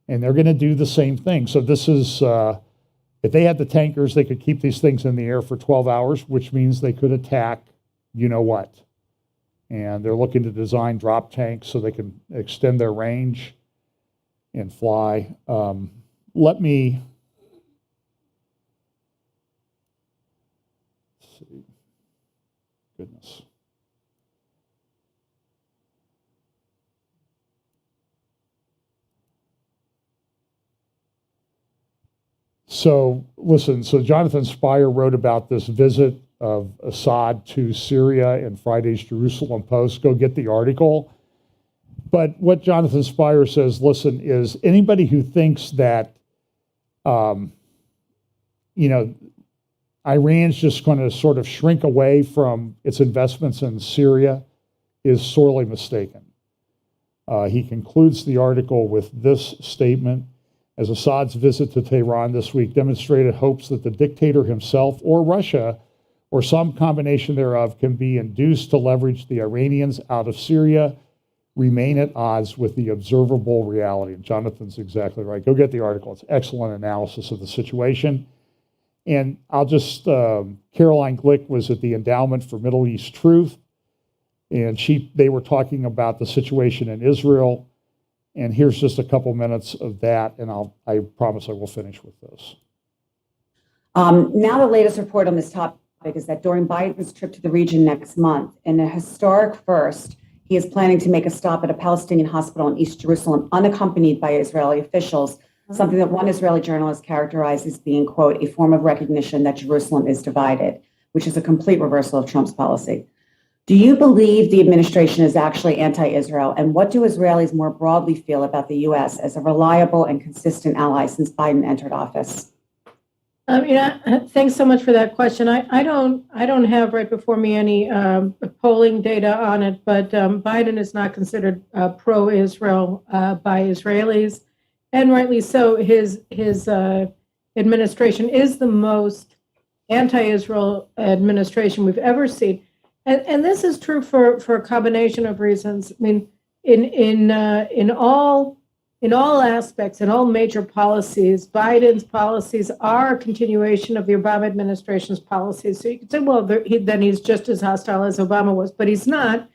A: And they're going to do the same thing. So this is, if they had the tankers, they could keep these things in the air for 12 hours, which means they could attack you-know-what. And they're looking to design drop tanks so they can extend their range and fly. Let's see. Goodness. So listen, Jonathan Spire wrote about this visit of Assad to Syria in Friday's Jerusalem Post. Go get the article. But what Jonathan Spire says, listen, is anybody who thinks that, Iran's just going to sort of shrink away from its investments in Syria is sorely mistaken. He concludes the article with this statement: as Assad's visit to Tehran this week demonstrated hopes that the dictator himself or Russia or some combination thereof can be induced to leverage the Iranians out of Syria, remain at odds with the observable reality. And Jonathan's exactly right. Go get the article. It's excellent analysis of the situation. And I'll just, Caroline Glick was at the Endowment for Middle East Truth, and they were talking about the situation in Israel. And here's just a couple minutes of that, and I promise I will finish with this.
P: Now the latest report on this topic is that during Biden's trip to the region next month, in a historic first, he is planning to make a stop at a Palestinian hospital in East Jerusalem, unaccompanied by Israeli officials, something that one Israeli journalist characterized as being, quote, a form of recognition that Jerusalem is divided, which is a complete reversal of Trump's policy. Do you believe the administration is actually anti-Israel? And what do Israelis more broadly feel about the U.S. as a reliable and consistent ally since Biden entered office?
Q: Thanks so much for that question. I don't have right before me any polling data on it, but Biden is not considered pro-Israel by Israelis, and rightly so. His administration is the most anti-Israel administration we've ever seen. And this is true for a combination of reasons. I mean, in all aspects, in all major policies, Biden's policies are a continuation of the Obama administration's policies. So you could say, well, then he's just as hostile as Obama was, but he's not,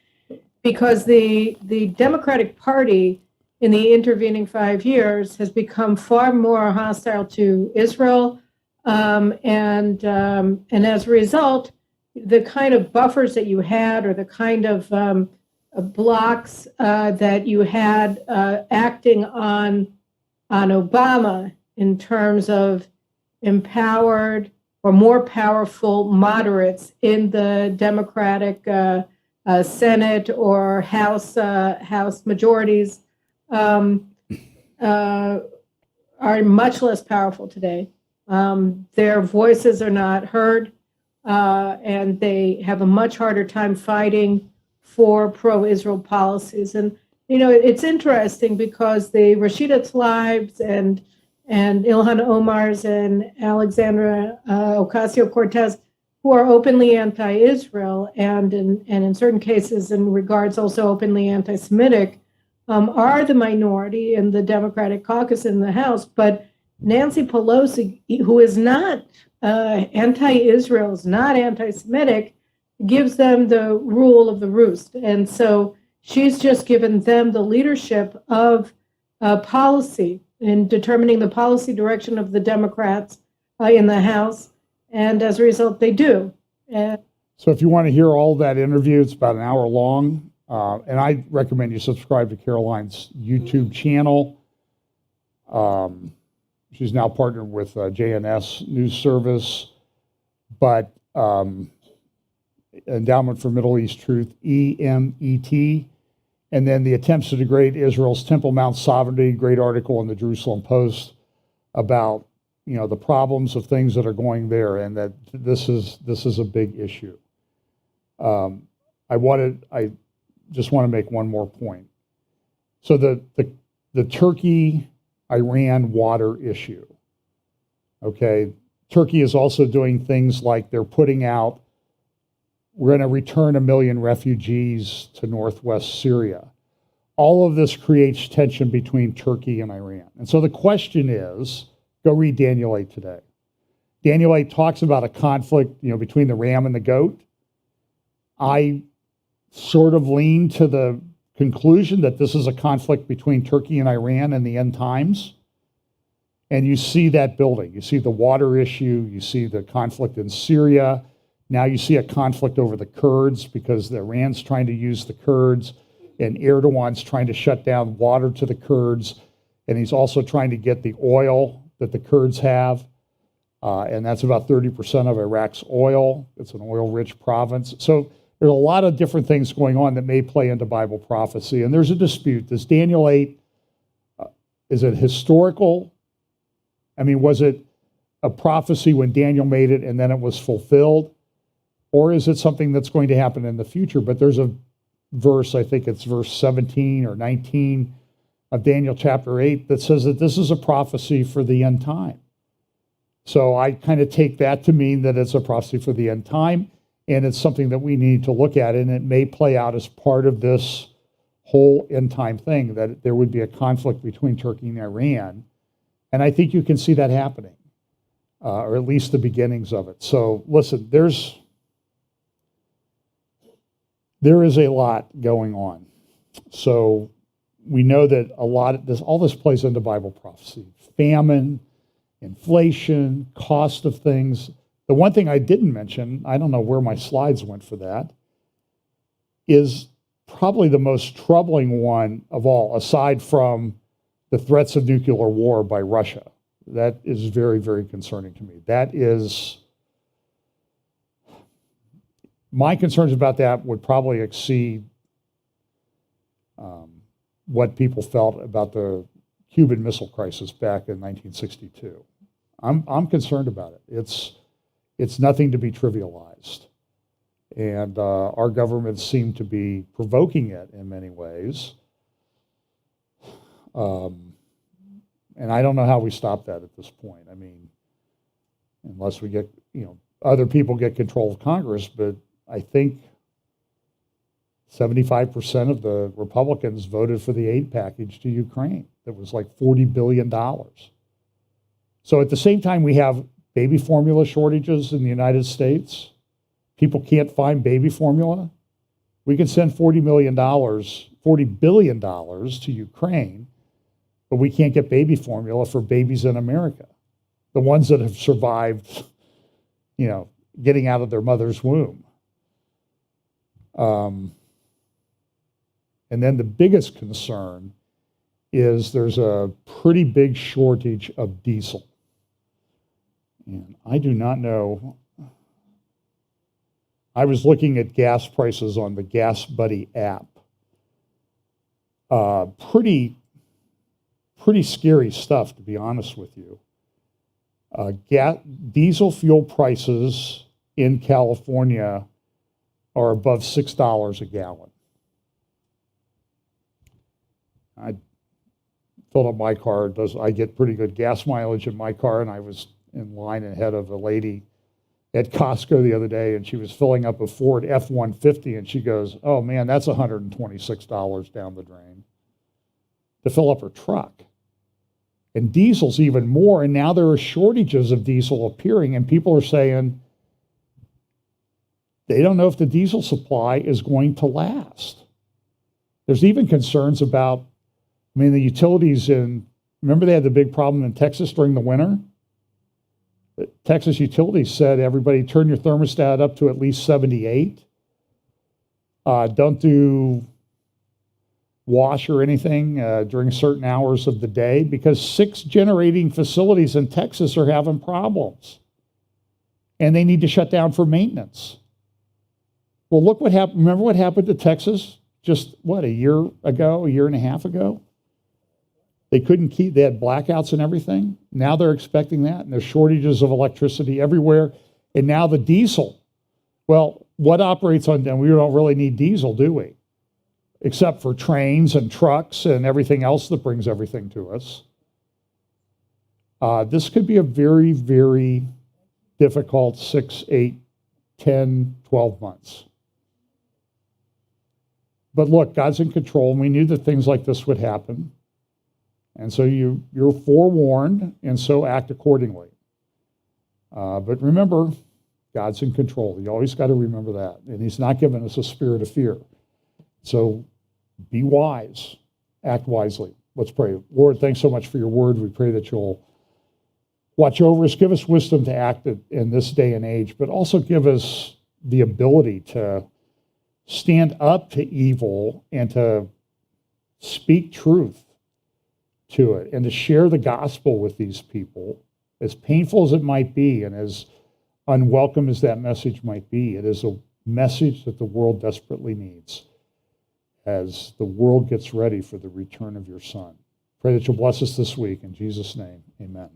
Q: because the Democratic Party in the intervening 5 years has become far more hostile to Israel, and as a result, the kind of buffers that you had, or the kind of blocks that you had acting on Obama in terms of empowered or more powerful moderates in the Democratic Senate or House majorities are much less powerful today. Their voices are not heard. And they have a much harder time fighting for pro-Israel policies. And, it's interesting because the Rashida Tlaibs and Ilhan Omars and Alexandra Ocasio-Cortez, who are openly anti-Israel and in certain cases in regards also openly anti-Semitic, are the minority in the Democratic caucus in the House. But Nancy Pelosi, who is not anti-Israel, is not anti-Semitic, gives them the rule of the roost. And so she's just given them the leadership of policy in determining the policy direction of the Democrats in the House. And as a result, they do.
A: So if you want to hear all that interview, it's about an hour long. And I recommend you subscribe to Caroline's YouTube channel. She's now partnered with JNS News Service, but Endowment for Middle East Truth, EMET, and then the attempts to degrade Israel's Temple Mount sovereignty, great article in the Jerusalem Post about the problems of things that are going there, and that this is a big issue. I just want to make one more point. So the Turkey-Iran water issue. Okay, Turkey is also doing things like they're putting out, we're going to return 1 million refugees to northwest Syria. All of this creates tension between Turkey and Iran. And so the question is, go read Daniel 8 today. Daniel 8 talks about a conflict, between the ram and the goat. I sort of lean to the conclusion that this is a conflict between Turkey and Iran in the end times. And you see that building. You see the water issue. You see the conflict in Syria. Now you see a conflict over the Kurds because Iran's trying to use the Kurds, and Erdogan's trying to shut down water to the Kurds. And he's also trying to get the oil that the Kurds have. And that's about 30% of Iraq's oil. It's an oil-rich province. So there's a lot of different things going on that may play into Bible prophecy. And there's a dispute. Does Daniel 8, is it historical? I mean, was it a prophecy when Daniel made it and then it was fulfilled? Or is it something that's going to happen in the future? But there's a verse, I think it's verse 17 or 19 of Daniel chapter 8, that says that this is a prophecy for the end time. So I kind of take that to mean that it's a prophecy for the end time, and it's something that we need to look at, and it may play out as part of this whole end time thing, that there would be a conflict between Turkey and Iran. And I think you can see that happening. or at least the beginnings of it. So listen, there is a lot going on. So we know that all this plays into Bible prophecy. Famine, inflation, cost of things. The one thing I didn't mention, I don't know where my slides went for that, is probably the most troubling one of all, aside from the threats of nuclear war by Russia. That is very, very concerning to me. My concerns about that would probably exceed what people felt about the Cuban Missile Crisis back in 1962. I'm concerned about it. It's nothing to be trivialized. And our governments seem to be provoking it in many ways. And I don't know how we stop that at this point. I mean, unless we get, other people get control of Congress, but I think 75% of the Republicans voted for the aid package to Ukraine. That was like $40 billion. So at the same time, we have baby formula shortages in the United States. People can't find baby formula. We can send $40 billion to Ukraine, but we can't get baby formula for babies in America. The ones that have survived, getting out of their mother's womb. And then the biggest concern is there's a pretty big shortage of diesel. And I do not know. I was looking at gas prices on the Gas Buddy app. Pretty scary stuff, to be honest with you. Diesel fuel prices in California are above $6 a gallon. I filled up my car. I get pretty good gas mileage in my car, and I was in line ahead of a lady at Costco the other day, and she was filling up a Ford F-150, and she goes, "Oh man, that's $126 down the drain to fill up her truck." And diesel's even more, and now there are shortages of diesel appearing, and people are saying they don't know if the diesel supply is going to last. There's even concerns about, the utilities remember they had the big problem in Texas during the winter? The Texas utilities said, everybody turn your thermostat up to at least 78. Don't do wash or anything during certain hours of the day, because 6 generating facilities in Texas are having problems. And they need to shut down for maintenance. Well, look what happened. Remember what happened to Texas just, a year and a half ago? They they had blackouts and everything. Now they're expecting that, and there's shortages of electricity everywhere. And now the diesel. Well, what operates on them? We don't really need diesel, do we? Except for trains and trucks and everything else that brings everything to us. This could be a very, very difficult 6, 8, 10, 12 months. But look, God's in control, and we knew that things like this would happen. And so you're forewarned, and so act accordingly. But remember, God's in control. You always got to remember that. And he's not given us a spirit of fear. So be wise, act wisely. Let's pray. Lord, thanks so much for your word. We pray that you'll watch over us, give us wisdom to act in this day and age, but also give us the ability to stand up to evil and to speak truth to it and to share the gospel with these people, as painful as it might be and as unwelcome as that message might be. It is a message that the world desperately needs as the world gets ready for the return of your Son. Pray that you'll bless us this week. In Jesus' name, amen.